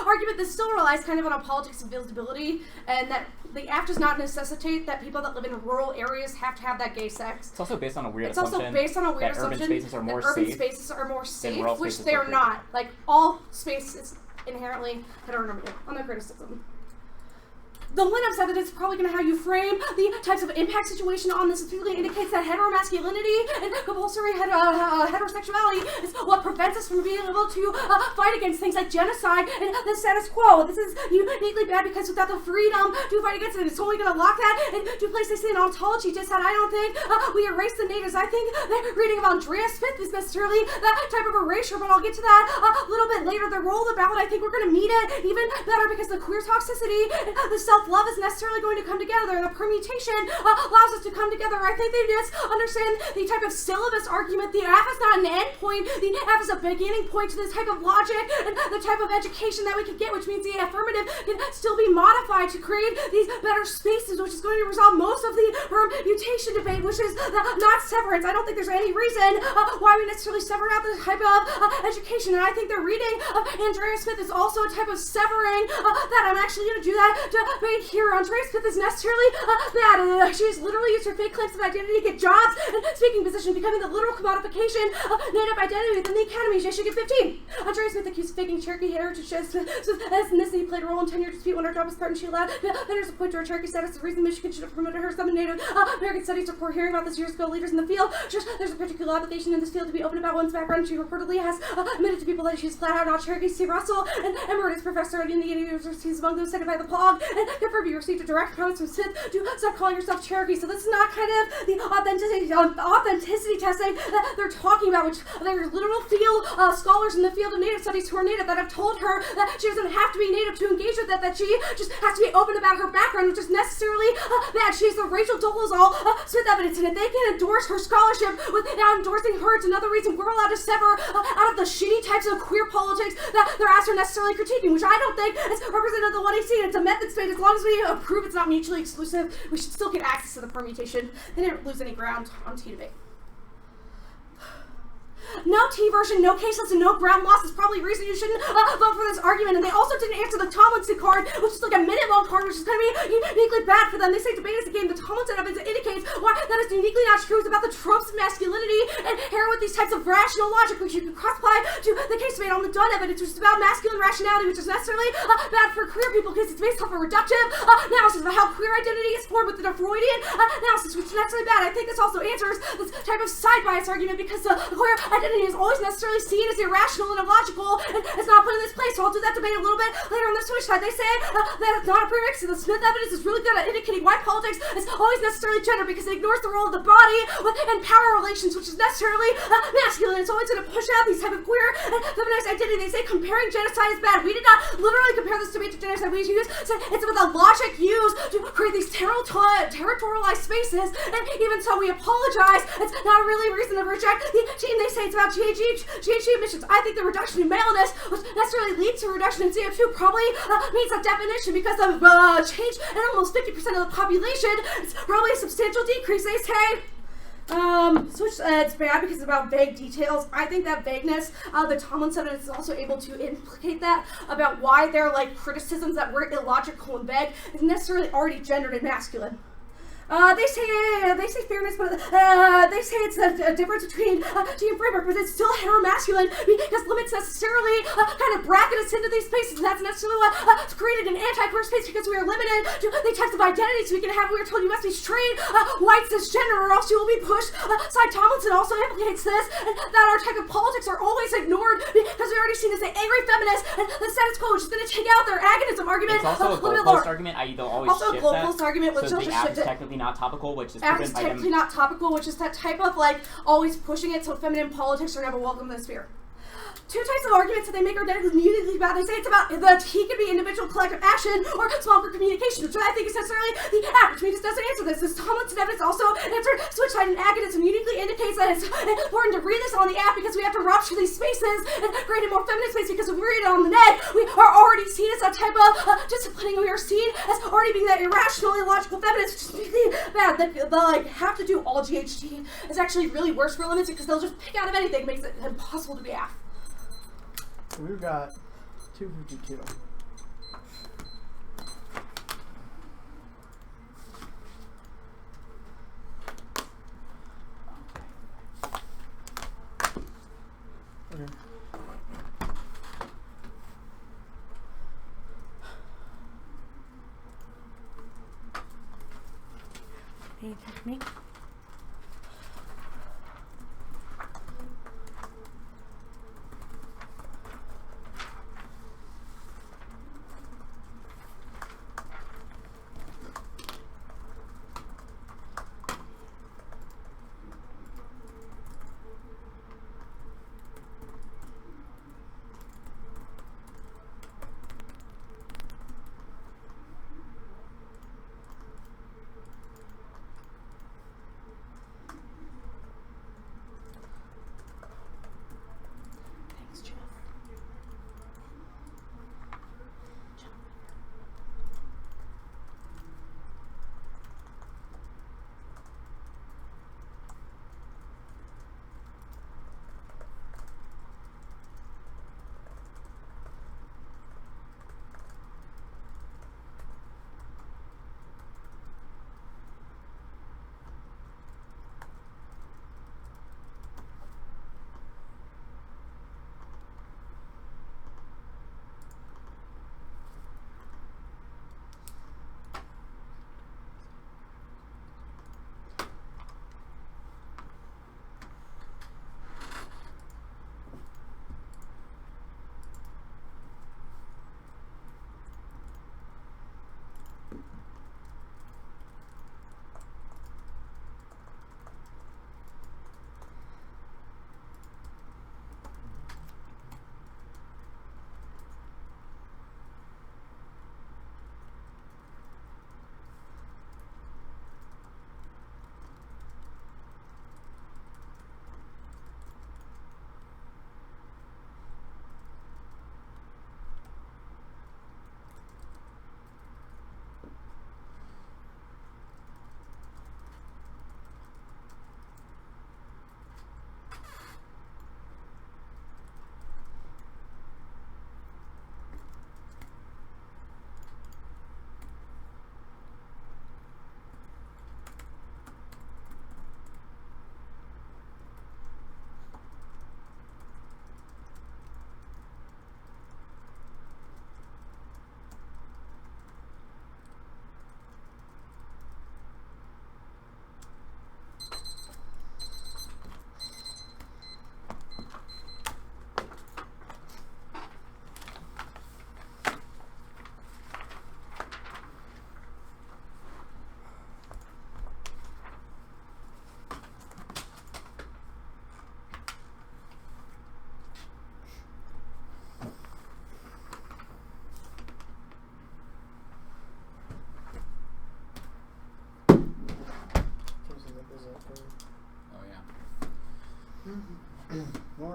argument that still relies kind of on a politics of visibility, and that the app does not necessitate that people that live in rural areas have to have that gay sex. It's also based on a weird It's assumption. also based on a weird that assumption urban spaces are more that urban safe. spaces are more safe, rural which spaces they are are queer. not. Like, all space is inherently heteronormative on the criticism. The Linux evidence is probably going to have you frame the types of impact situation on this. Specifically indicates that heteromasculinity and compulsory heterosexuality is what prevents us from being able to fight against things like genocide and the status quo. This is uniquely bad because without the freedom to fight against it, it's only going to lock that into place. They say an ontology just that I don't think we erase the natives. I think that reading of Andrea Smith is necessarily that type of erasure, but I'll get to that a little bit later. The role of the ballot, I think we're going to meet it even better because the queer toxicity, the self-love is necessarily going to come together, and the permutation allows us to come together. I think they just understand the type of syllabus argument. The app is not an endpoint. The app is a beginning point to this type of logic and the type of education that we can get, which means the affirmative can still be modified to create these better spaces, which is going to resolve most of the permutation debate, which is not severance. I don't think there's any reason why we necessarily sever out this type of education, and I think the reading of Andrea Smith is also a type of severing that I'm actually going to do that debate here. Andrea Smith is necessarily bad. She has literally used her fake claims of identity to get jobs and speaking position, becoming the literal commodification of native identity within the academy. She should get 15. Andrea Smith accused of faking Cherokee heritage as ethnicity played a role in tenure dispute when her job was threatened. She allowed vendors to point to her Cherokee status. The reason Michigan should have promoted her some Native American Studies report hearing about this years ago. Leaders in the field, there's a particular obligation in this field to be open about one's background. She reportedly has admitted to people that she's flat out not Cherokee. Steve Russell, an emeritus professor at Indiana University, is among those cited by the blog, and confirmed you received a direct comment from Smith to stop calling yourself Cherokee. So this is not kind of the authenticity testing that they're talking about, which there are literal field scholars in the field of Native studies who are Native that have told her that she doesn't have to be Native to engage with that she just has to be open about her background, which is necessarily bad. She's the Rachel Dolezal Smith evidence, and if they can endorse her scholarship without endorsing her, it's another reason we're allowed to sever out of the shitty types of queer politics that they're asked are necessarily critiquing, which I don't think is represented in the 118. It's a method state. As long as we approve it's not mutually exclusive, we should still get access to the permutation. They didn't lose any ground on T debate. No T version, no caseless, and no ground loss is probably a reason you shouldn't vote for this argument. And they also didn't answer the Tomlinson card, which is like a minute-long card, which is going to be uniquely bad for them. They say debate is a game. The Tomlinson evidence indicates why that is uniquely not true. It's about the tropes of masculinity and hair with these types of rational logic, which you can cross-apply to the case debate on the Dunn evidence, which is about masculine rationality, which is necessarily bad for queer people because it's based off a reductive analysis of how queer identity is formed within a Freudian analysis, which is necessarily bad. I think this also answers this type of side bias argument because the queer identity is always necessarily seen as irrational and illogical and is not put in this place. So I'll do that debate a little bit later on the Switch side. They say that it's not a prerequisite. The Smith evidence is really good at indicating why politics is always necessarily gender because it ignores the role of the body and power relations, which is necessarily masculine. It's always going to push out these type of queer and feminized identity. They say comparing genocide is bad. We did not literally compare this debate to genocide. We used it's about the logic used to create these terrible territorialized spaces, and even so, we apologize. It's not really a reason to reject the team. They say it's about GHG emissions. I think the reduction in maleness, which necessarily leads to a reduction in CO2, probably meets that definition because of change in almost 50% of the population. It's probably a substantial decrease, they say. It's bad because it's about vague details. I think that vagueness, the Tomlinson evidence is also able to implicate that about why they're like criticisms that were illogical and vague is necessarily already gendered and masculine. They say fairness, but they say it's a difference between team framework, but it's still heteromasculine because limits necessarily kind of bracket us into these spaces, and that's necessarily what created an anti-queer space because we are limited to the types of identities we can have. We were told you must be straight, white, cisgender, or else you will be pushed. Tomlinson also implicates this, and that our type of politics are always ignored because we already seen as the angry feminists and the status quo, which is going to take out their agonism argument. It's also a goalpost argument, i.e. they'll always also shift a goalpost argument, which so they'll the just app shift is it. technically not topical, which is App proven is by technically them. not topical, which is that type of like always pushing it, so feminine politics are never welcome in the sphere. Two types of arguments that they make are immediately bad. They say it's about that he could be individual collective action or small group communication, which I think is necessarily the app, which means it doesn't answer this. This Tomlinson evidence also answered switch side and agonism uniquely indicates that it's important to read this on the app because we have to rupture these spaces and create a more feminine space because if we read it on the net, we are already seen as that type of disciplining. We are seen as already being that irrational, illogical feminist, which is really bad. They'll like have to do all GHG is actually really worse for limits because they'll just pick out of anything, makes it impossible to be app. We've got 252. Okay. Pay attention to me.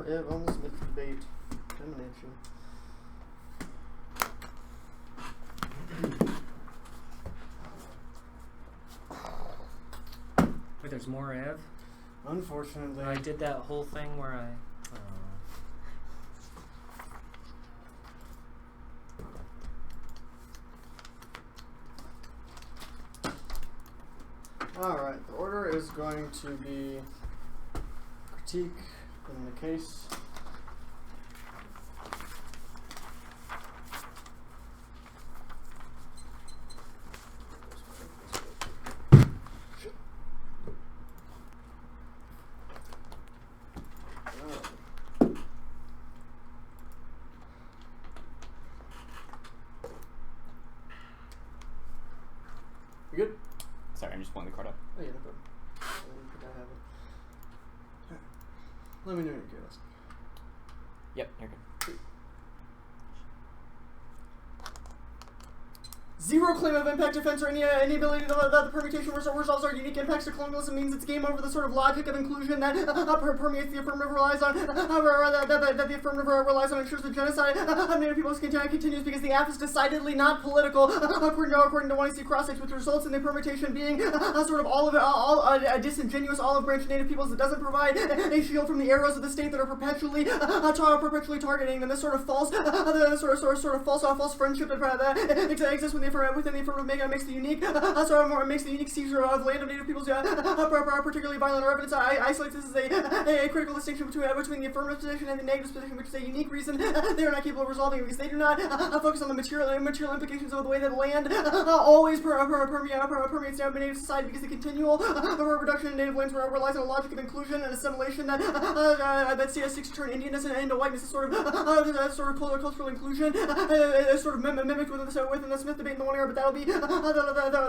on the Smith debate domination. Wait, there's more Ev? Unfortunately. I did that whole thing where I... Alright, the order is going to be critique in the case. You good? Sorry, I'm just pulling the card up. Oh yeah, no problem. I didn't think I have it. Alright. Let me know when you're good. Yep, you're good. Zero claim of impact defense or any ability to the permutation resolves our unique impacts to colonialism means it's game over the sort of logic of inclusion that permeates the affirmative relies on, that the affirmative relies on ensures the genocide of Native peoples continues because the act is decidedly not political, according to 1AC cross-sex, which results in the permutation being sort of a disingenuous olive branch of Native peoples that doesn't provide a shield from the arrows of the state that are perpetually targeting them. This sort of false, false friendship that exists within the affirmative makes the unique seizure of land of Native peoples particularly violent. Or evidence isolates this as a critical distinction between the affirmative position and the negative position, which is a unique reason they are not capable of resolving because they do not focus on the material implications of the way that land always permeates Native society, because the continual reduction in Native lands relies on a logic of inclusion and assimilation that seeks to turn Indianness into whiteness. Is sort of cultural inclusion sort of mimicked within the Smith debate in the one era, but that'll be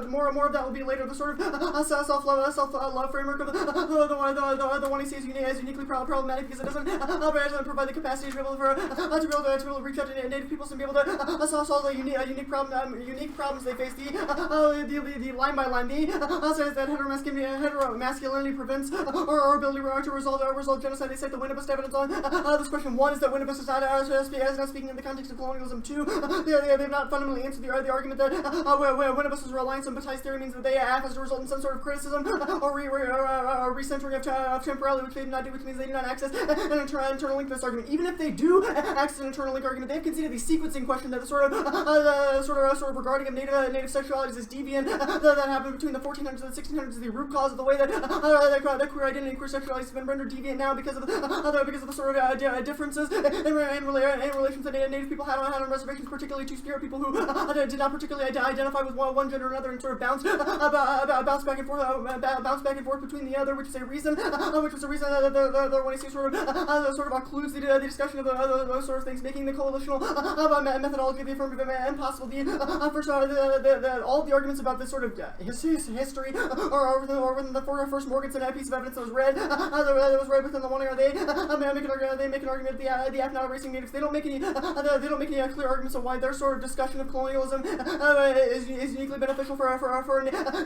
more of that will be later. The sort of self-love framework of the one he sees as uniquely problematic because it doesn't provide the capacity to be able to reach out to Native peoples and be able to solve the unique problems they face. The line by line, says that heteromasculinity prevents our ability to resolve genocide. They cite the Winnipest evidence on this question. One is that Winnipest is not speaking in the context of colonialism. Two, they've not fundamentally answered the argument that Winnipest's reliance on Bataille's theory means that they act as a result in some sort of criticism or recentering of temporality, which they do not do, which means they do not access an internal link to this argument. Even if they do access an internal link argument, they've conceded the sequencing question that the sort of regarding of native sexualities is deviant that happened between the 1400s and the 1600s is the root cause of the way that queer identity and queer sexuality has been rendered deviant now because of the sort of differences in relation to Native people had on reservations, particularly to spirit people who did not particularly identify with one gender or another, and sort of bounce back and forth between the other, which was a reason that the when he sort of occludes the discussion of those sort of things, making the coalitional methodology of the affirmative impossible. All the arguments about this sort of history or within the first Morganson piece of evidence that was read within the one era. They make an argument that the act not erasing natives. They don't make any clear arguments of why their sort of discussion of colonialism is uniquely beneficial for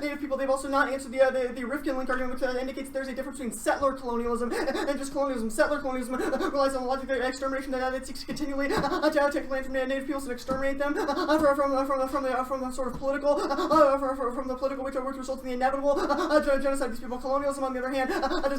Native people. They've also not answered the Rifkin link argument, which indicates there's a difference between settler colonialism and just colonialism. Settler colonialism relies on the logic of extermination that seeks to continually take land from Native peoples and exterminate them from the sort of political which results in the inevitable genocide of these people. Colonialism, on the other hand,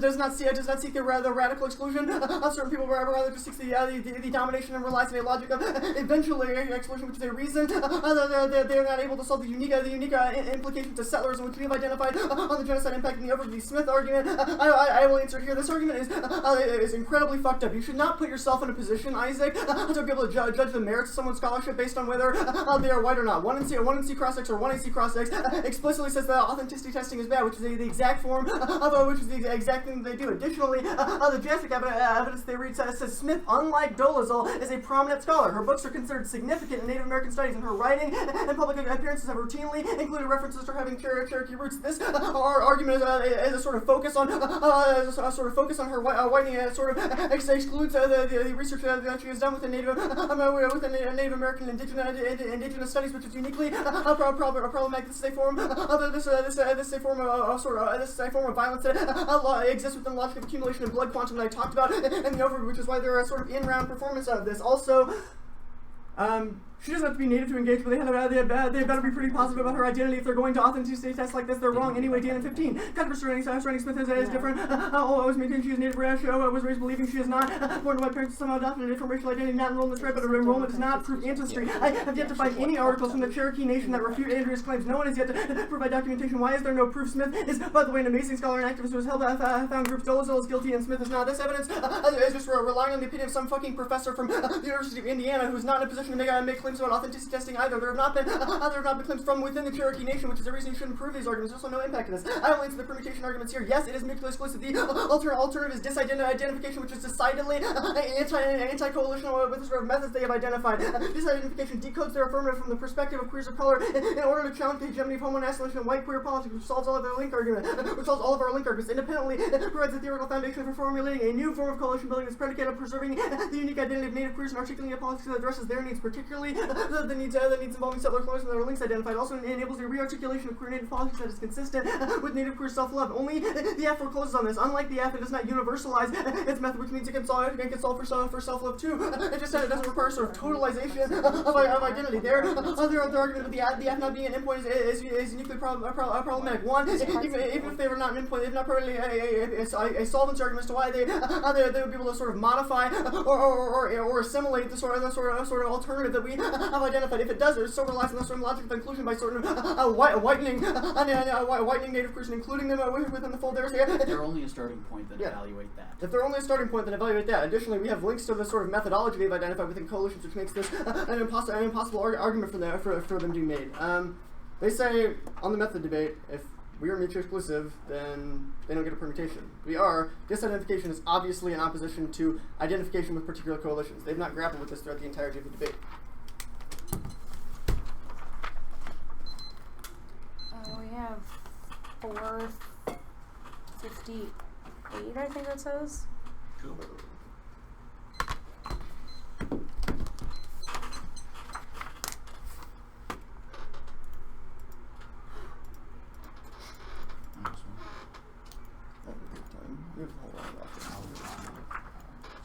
does not seek the radical exclusion of certain people, rather just seeks the domination and relies on a logic of eventual exclusion, which is a reason they're not able to solve the unique implications to settlers, which we have identified on the genocide impact in the Overby Smith argument. I will insert here. This argument is incredibly fucked up. You should not put yourself in a position, Isaac, to be able to judge the merits of someone's scholarship based on whether they are white or not. 1NC cross-sex or 1AC cross-sex explicitly says that authenticity testing is bad, which is the exact form of which is the exact thing that they do. Additionally, the genetic evidence they read says Smith, unlike Dolezal, is a prominent scholar. Her books are considered significant in Native American studies, and her writing and and public appearances have routinely included references to having Cherokee roots. This argument is a sort of focus on her whitening, excludes the research that she has done with the Native American indigenous studies, which is uniquely problematic. This is a form of violence that exists within the logic of accumulation of blood quantum that I talked about in the overview, which is why there are sort of in-round performance of this. Also, she doesn't have to be native to engage, but they better be pretty positive about her identity. If they're going to authenticity tests like this, they're wrong. Anyway, Dan 15. Cuthbert surrounding Smith is different. Always maintained she is native rash. Was raised believing she is not. Born to white parents, somehow adopted a different racial identity, not enrolled in the tribe, but enrollment does not prove ancestry. I have yet to find any articles from the Cherokee Nation that refute Andrea's claims. No one has yet to provide documentation. Why is there no proof? Smith is, by the way, an amazing scholar and activist who has found groups Dolezal is guilty and Smith is not. This evidence is just relying on the opinion of some fucking professor from the University of Indiana who's not in a position to make claims about authenticity testing either. There have not been claims from within the Cherokee Nation, which is the reason you shouldn't prove these arguments. There's also no impact to this. I don't answer the permutation arguments here. Yes, it is mutually exclusive. The alternative is disidentification, which is decidedly anti-coalition with the sort of methods they have identified. Disidentification decodes their affirmative from the perspective of queers of color in order to challenge the hegemony of homo-nationalism and white queer politics, which solves all of our link arguments. Independently, it provides a theoretical foundation for formulating a new form of coalition building that's predicated on preserving the unique identity of Native queers and articulating a politics that addresses their needs, particularly the needs involving settler colonialism that are links identified. Also enables the re-articulation of queer Native politics that is consistent with Native queer self-love. Only the F forecloses on this. Unlike the F, it does not universalize its method, which means it can solve for self-love too. It just said it doesn't require sort of totalization of identity. Their argument with the F not being an endpoint is uniquely problematic. One, even if they were not an endpoint, they've not provided a solvent argument as to why they would be able to sort of modify or assimilate the sort of alternative that we have identified. If it does, it still relies on the sort of logic of inclusion by sort of whitening Native queers and including them within the fold. If they're only a starting point, then evaluate that. If they're only a starting point, then evaluate that. Additionally, we have links to the sort of methodology they've identified within coalitions, which makes this an impossible argument for them to be made. They say on the method debate, if we are mutually exclusive, then they don't get a permutation. We are. Disidentification is obviously in opposition to identification with particular coalitions. They've not grappled with this throughout the entirety of the debate. We have 458, I think that says. Cool.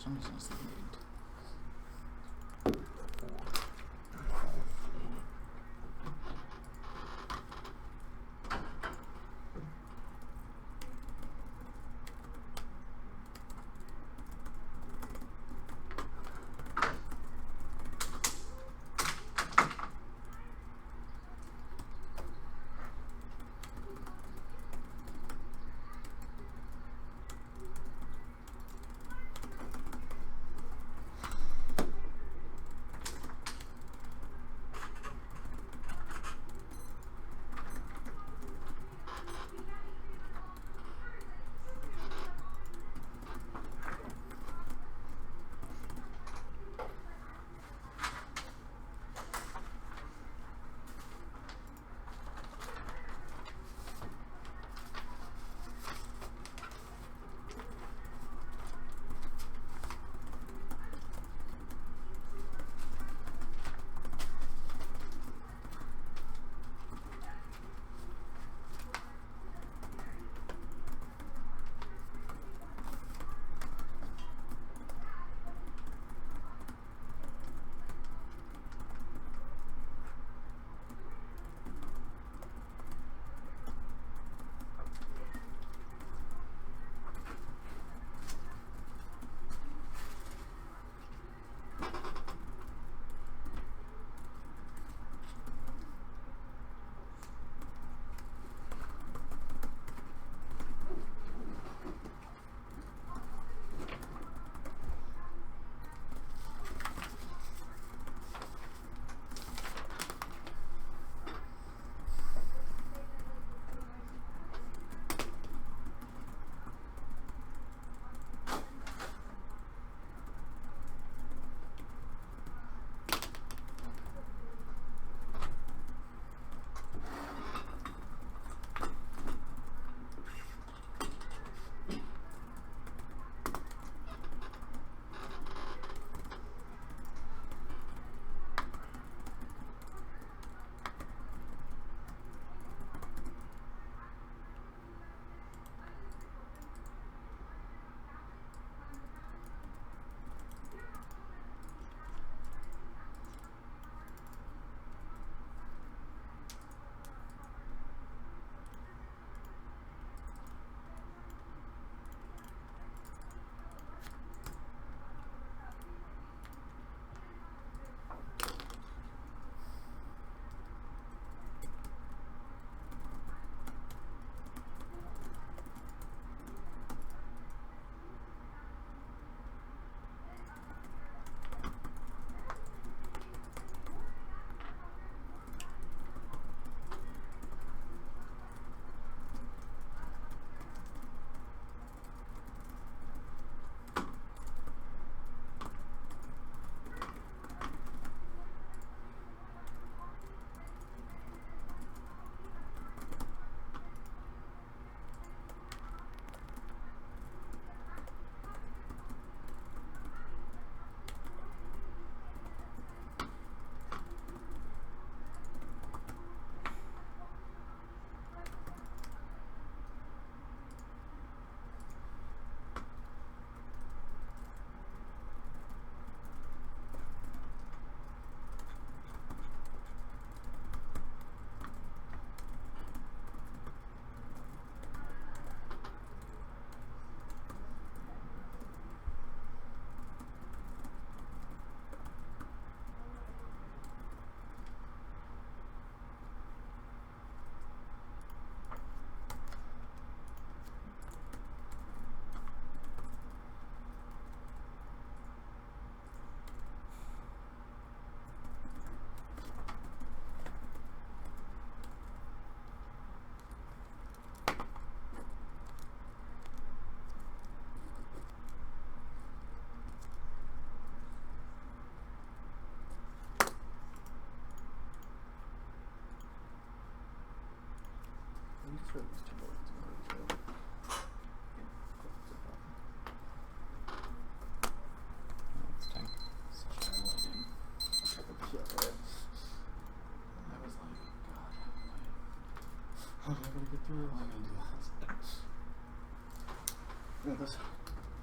Some reason it's thinking 8.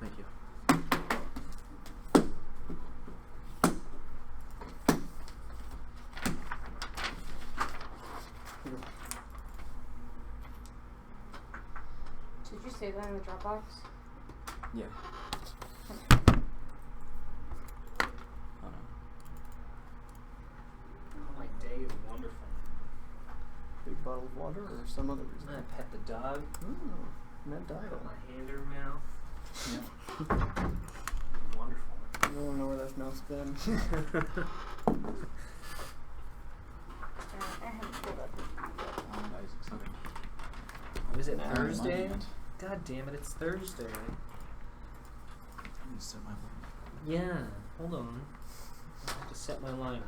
Thank you. Did you save that in the Dropbox? Yeah. My day is wonderful. Big bottle of water or some other reason? I pet the dog. Oh, Ned died. Put my hand in her mouth. Yeah. Wonderful. I don't know where that mouth's been. I haven't pulled up. Was it Nah, Thursday? monument. God damn it, it's Thursday. I need to set my limit. Yeah, hold on. I have to set my lineup.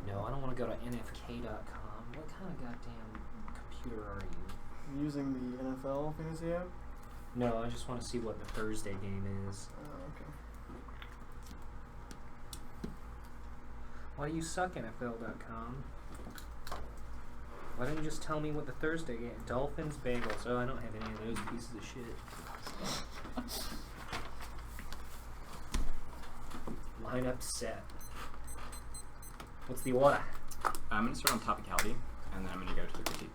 No, I don't want to go to nfk.com. What kind of goddamn computer are you? Using the NFL fantasy app? No, I just want to see what the Thursday game is. Oh, okay. Why do you suck, NFL.com? Why didn't you just tell me what the Thursday game? Dolphins, Bengals. Oh, I don't have any of those pieces of shit. Lineup set. What's the order? I'm going to start on topicality, and then I'm going to go to the critique.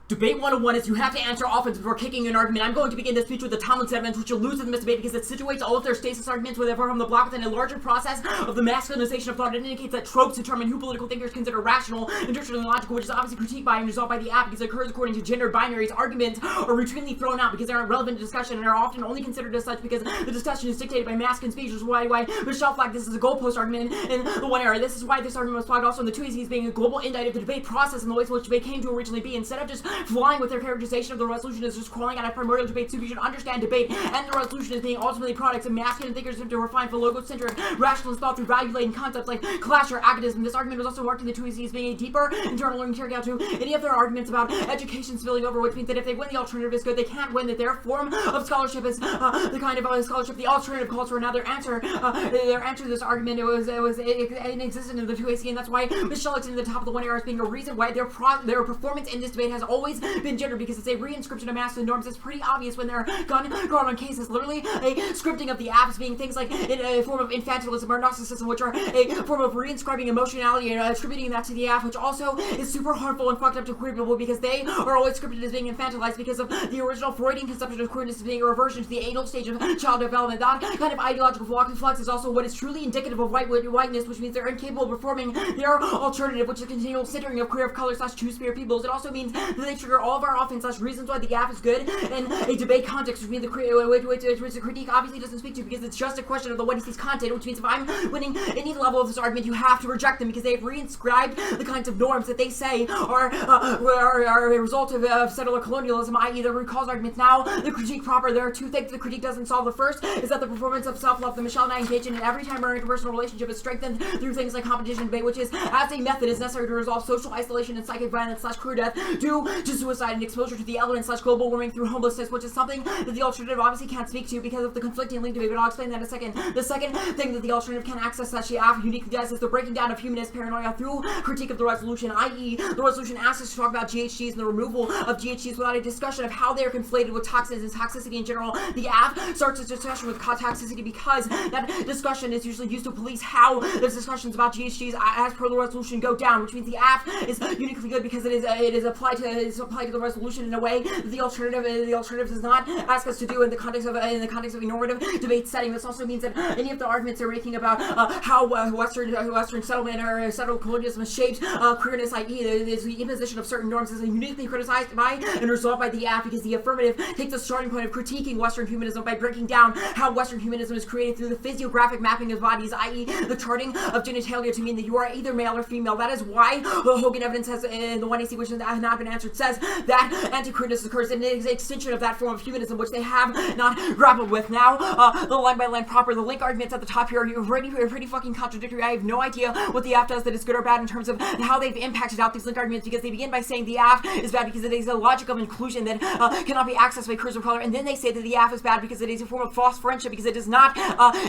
Debate 101 is you have to answer offense before kicking an argument. I'm going to begin this speech with the Tomlinson evidence, which you'll lose in this debate because it situates all of their stasis arguments where they're from the block within a larger process of the masculinization of thought. It indicates that tropes determine who political thinkers consider rational, industrial, and logical, which is obviously critiqued by and resolved by the app because it occurs according to gender binaries. Arguments are routinely thrown out because they aren't relevant to discussion and are often only considered as such because the discussion is dictated by masculine speech, which is why Michelle flagged this as a goalpost argument in the one era. This is why this argument was flagged also in the two as being a global indict of the debate process and the ways in which debate came to originally be. Instead of just flying with their characterization of the resolution as just calling out a primordial debate, so you should understand debate and the resolution as being ultimately products of masculine thinkers to refine for logocentric rationalist thought through value-laden concepts like clash or agonism. This argument was also marked in the two as being a deeper internal learning carried out to any of their arguments about education spilling over, which means that if they win the alternative is good, they can't win that their form of scholarship is the kind of scholarship the alternative calls for. Now their answer to this argument was inexistent in the two AC, and that's why Michelle is in the top of the one era as being a reason why their performance in this debate has always been gendered, because it's a reinscription of masculine norms. It's pretty obvious when they're gone on cases. Literally a scripting of the apps being things like in a form of infantilism or narcissism, which are a form of reinscribing emotionality and attributing that to the app, which also is super harmful and fucked up to queer people because they are always scripted as being infantilized because of the original Freudian conception of queerness as being a reversion to the anal stage of child development. That kind of ideological flux is also what is truly indicative of whiteness, which means they're incapable of performing their alternative, which is a continual centering of queer of color / two-spirit peoples. It also means that they trigger all of our offense / reasons why the app is good in a debate context, which means the critique obviously doesn't speak to, because it's just a question of the what he sees content, which means if I'm winning any level of this argument, you have to reject them because they've reinscribed the kinds of norms that they say are a result of settler colonialism, i.e. the root cause arguments. Now, the critique proper, there are two things the critique doesn't solve. The first is that the performance of self-love that Michelle and I engage in every time our interpersonal relationship is strengthened through things like competition debate, which is, as a method, is necessary to resolve social isolation and psychic violence / queer death due to suicide and exposure to the elements / global warming through homelessness, which is something that the alternative obviously can't speak to because of the conflicting link debate, but I'll explain that in a second. The second thing that the alternative can access that she uniquely does is the breaking down of humanist paranoia through critique of the resolution, i.e. the resolution asks us to talk about GHGs and the removal of GHGs without a discussion of how they are conflated with toxins and toxicity in general. The app starts its discussion with toxicity because that discussion is usually used to police how those discussions about GHGs as per the resolution go down, which means the app is uniquely good because it is applied to the resolution in a way that the alternative does not ask us to do in the context of a normative debate setting. This also means that any of the arguments they're making about how Western settlement or settled colonialism shaped queerness, i.e. the imposition of certain norms, is uniquely criticized by and resolved by the app because the affirmative takes the starting point of critiquing Western humanism by breaking down how Western humanism is created through the physiographic mapping of bodies, i.e. the charting of genitalia to mean that you are either male or female. That is why the Hogan evidence has in the 1AC, which has not been answered, says says that anti-queerness occurs in an extension of that form of humanism, which they have not grappled with. Now, the line-by-line proper, the link arguments at the top here are pretty fucking contradictory. I have no idea what the app does that is good or bad in terms of how they've impacted out these link arguments, because they begin by saying the app is bad because it is a logic of inclusion that cannot be accessed by queers of color, and then they say that the app is bad because it is a form of false friendship because it does not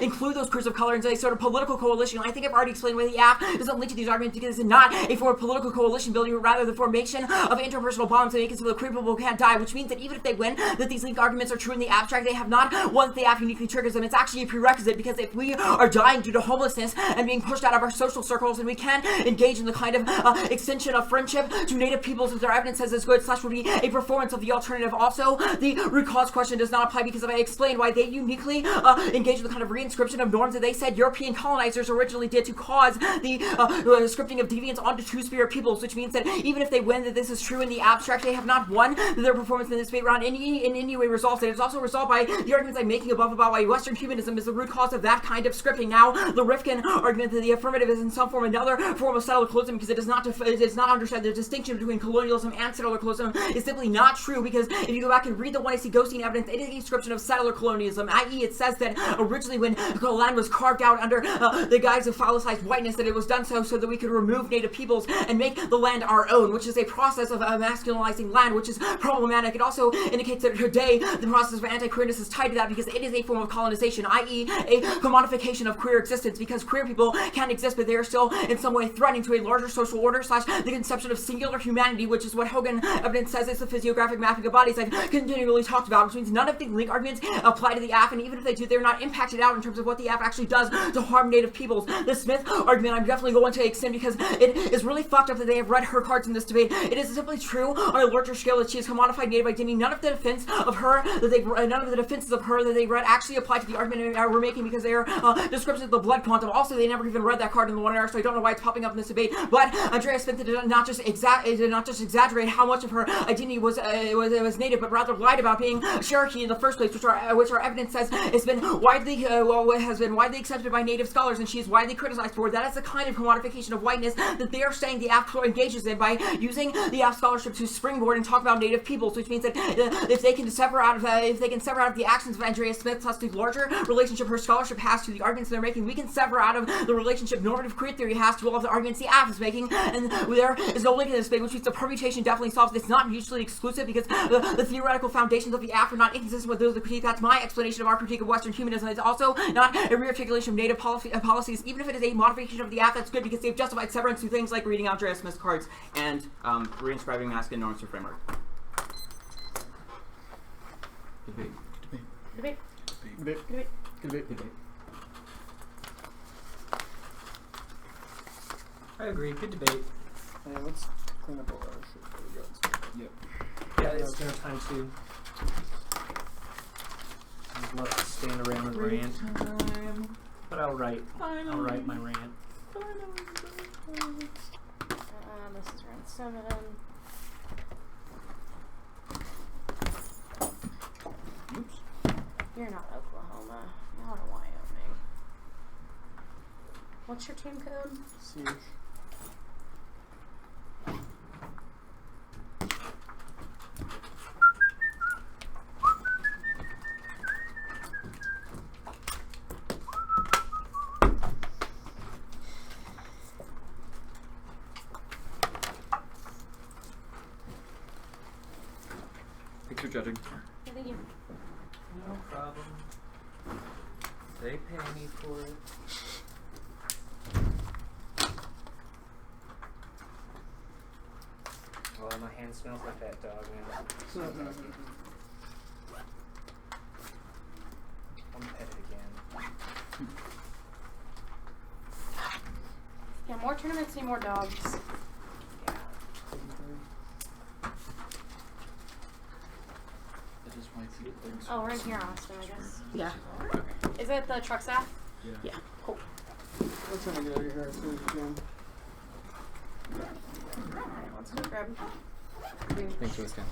include those queers of color into a sort of political coalition. I think I've already explained why the app doesn't link to these arguments, because it's not a form of political coalition building, but rather the formation of interpersonal bonds that make it so the queer people can't die, which means that even if they win, that these link arguments are true in the abstract, they have not once the app uniquely triggers them. It's actually a prerequisite, because if we are dying due to homelessness and being pushed out of our social circles, and we can't engage in the kind of extension of friendship to native peoples as their evidence says is good / would be a performance of the alternative. Also, the root cause question does not apply, because I explained why they uniquely engage in the kind of reinscription of norms that they said European colonizers originally did to cause the scripting of deviance onto two-spirit peoples, which means that even if they win that this is true in the abstract, they have not won their performance in this debate round in any way resolved. It is also resolved by the arguments I'm making above about why Western humanism is the root cause of that kind of scripting. Now, the Rifkin argument that the affirmative is in some form another form of settler colonialism, because it does not understand the distinction between colonialism and settler colonialism, is simply not true, because if you go back and read the 1AC Ghosting evidence, it is a description of settler colonialism, i.e. it says that originally when the land was carved out under the guise of phallicized whiteness, that it was done so that we could remove native peoples and make the land our own, which is a process of masculinizing land, which is problematic. It also indicates that today the process of anti-queerness is tied to that, because it is a form of colonization, i.e. a commodification of queer existence, because queer people can exist, but they are still in some way threatening to a larger social order / the conception of singular humanity, which is what Hogan evidence says is the physiographic mapping of bodies I've continually talked about, which means none of the link arguments apply to the app, and even if they do, they're not impacted out in terms of what the app actually does to harm native peoples. The Smith argument I'm definitely going to extend, because it is really fucked up that they have read her cards in this debate. It is simply true on a larger scale that she has commodified native identity. None of the defenses of her that they read actually apply to the argument we're making, because they are descriptions of the blood quantum. Also, they never even read that card in the 1R, so I don't know why it's popping up in this debate. But Andrea Smith did not just exaggerate how much of her identity was native, but rather lied about being Cherokee in the first place, which our evidence says has been widely accepted by native scholars, and she is widely criticized for. That is the kind of commodification of whiteness that they are saying the app engages in by using the app scholarship to springboard and talk about native peoples, which means that if they can sever out of the actions of Andrea Smith plus the larger relationship her scholarship has to the arguments they're making, we can sever out of the relationship normative queer theory has to all of the arguments the app is making, and there is no link in this debate, which means the permutation definitely solves. It's not mutually exclusive, because the theoretical foundations of the app are not inconsistent with those of the critique. That's my explanation of our critique of Western humanism. It's also not a rearticulation of native policies, even if it is a modification of the app. That's good, because they've justified severance through things like reading Andrea Smith's cards and reinscribing masculine norms for framework. Debate. I agree. Good debate. Yeah, let's clean up all our shit before we go. Yep. Yeah, it's dinner time too. I'd love to stand around and rant, but I'll write my rant. This is round 7. Oops. You're not Oklahoma. You're Wyoming. What's your team code? Siege. Picture judging. I think you. No problem. They pay me for it. Well, my hand smells like that dog now. I'm pet it again. Yeah, more tournaments need more dogs. Yeah. Oh, we're in here, Austin, I guess. Yeah. Is it the truck staff? Yeah. Cool. Let's get out of here as soon as we can. Alright, let's go grab. Thanks for the scan.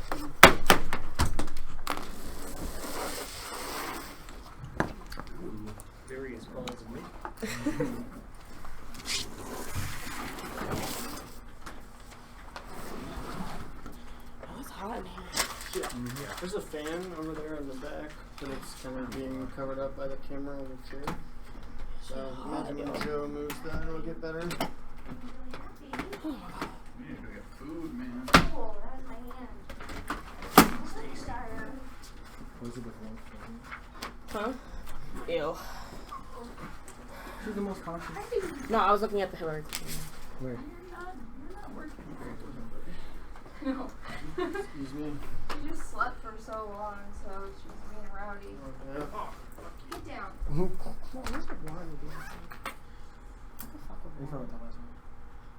Various balls of meat. That was fan over there in the back, but it's kind of being covered up by the camera on the chair. So imagine when Joe moves that, it'll get better. Man, we got food, man. Cool, that was my hand. Was it before? Huh? Ew. Who's the most conscious? No, I was looking at the Hillary Clinton. Where? You're not working. No. Excuse me. She just slept for so long, so she's being rowdy. Okay. Get down. No, where's the water being? What the fuck was You from the last one?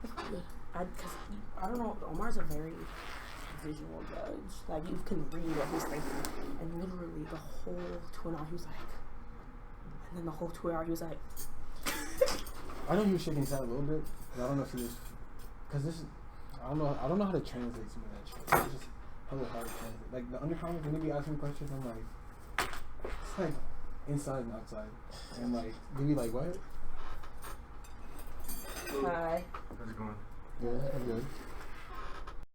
It's good. Cause I don't know, Omar's a very visual judge. Like, you can read what he's thinking. And literally, the whole 2 hours, he was like, and then the whole 2 hours, he was like, I know he was shaking his head a little bit, but I don't know if he was, cause this is, I don't know how to translate some of that shit. It's just hella hard to translate. Like the undercommons, when they be asking questions, I'm like, it's like inside and outside, and like they be like, what? hi. How's it going? Good, I'm good.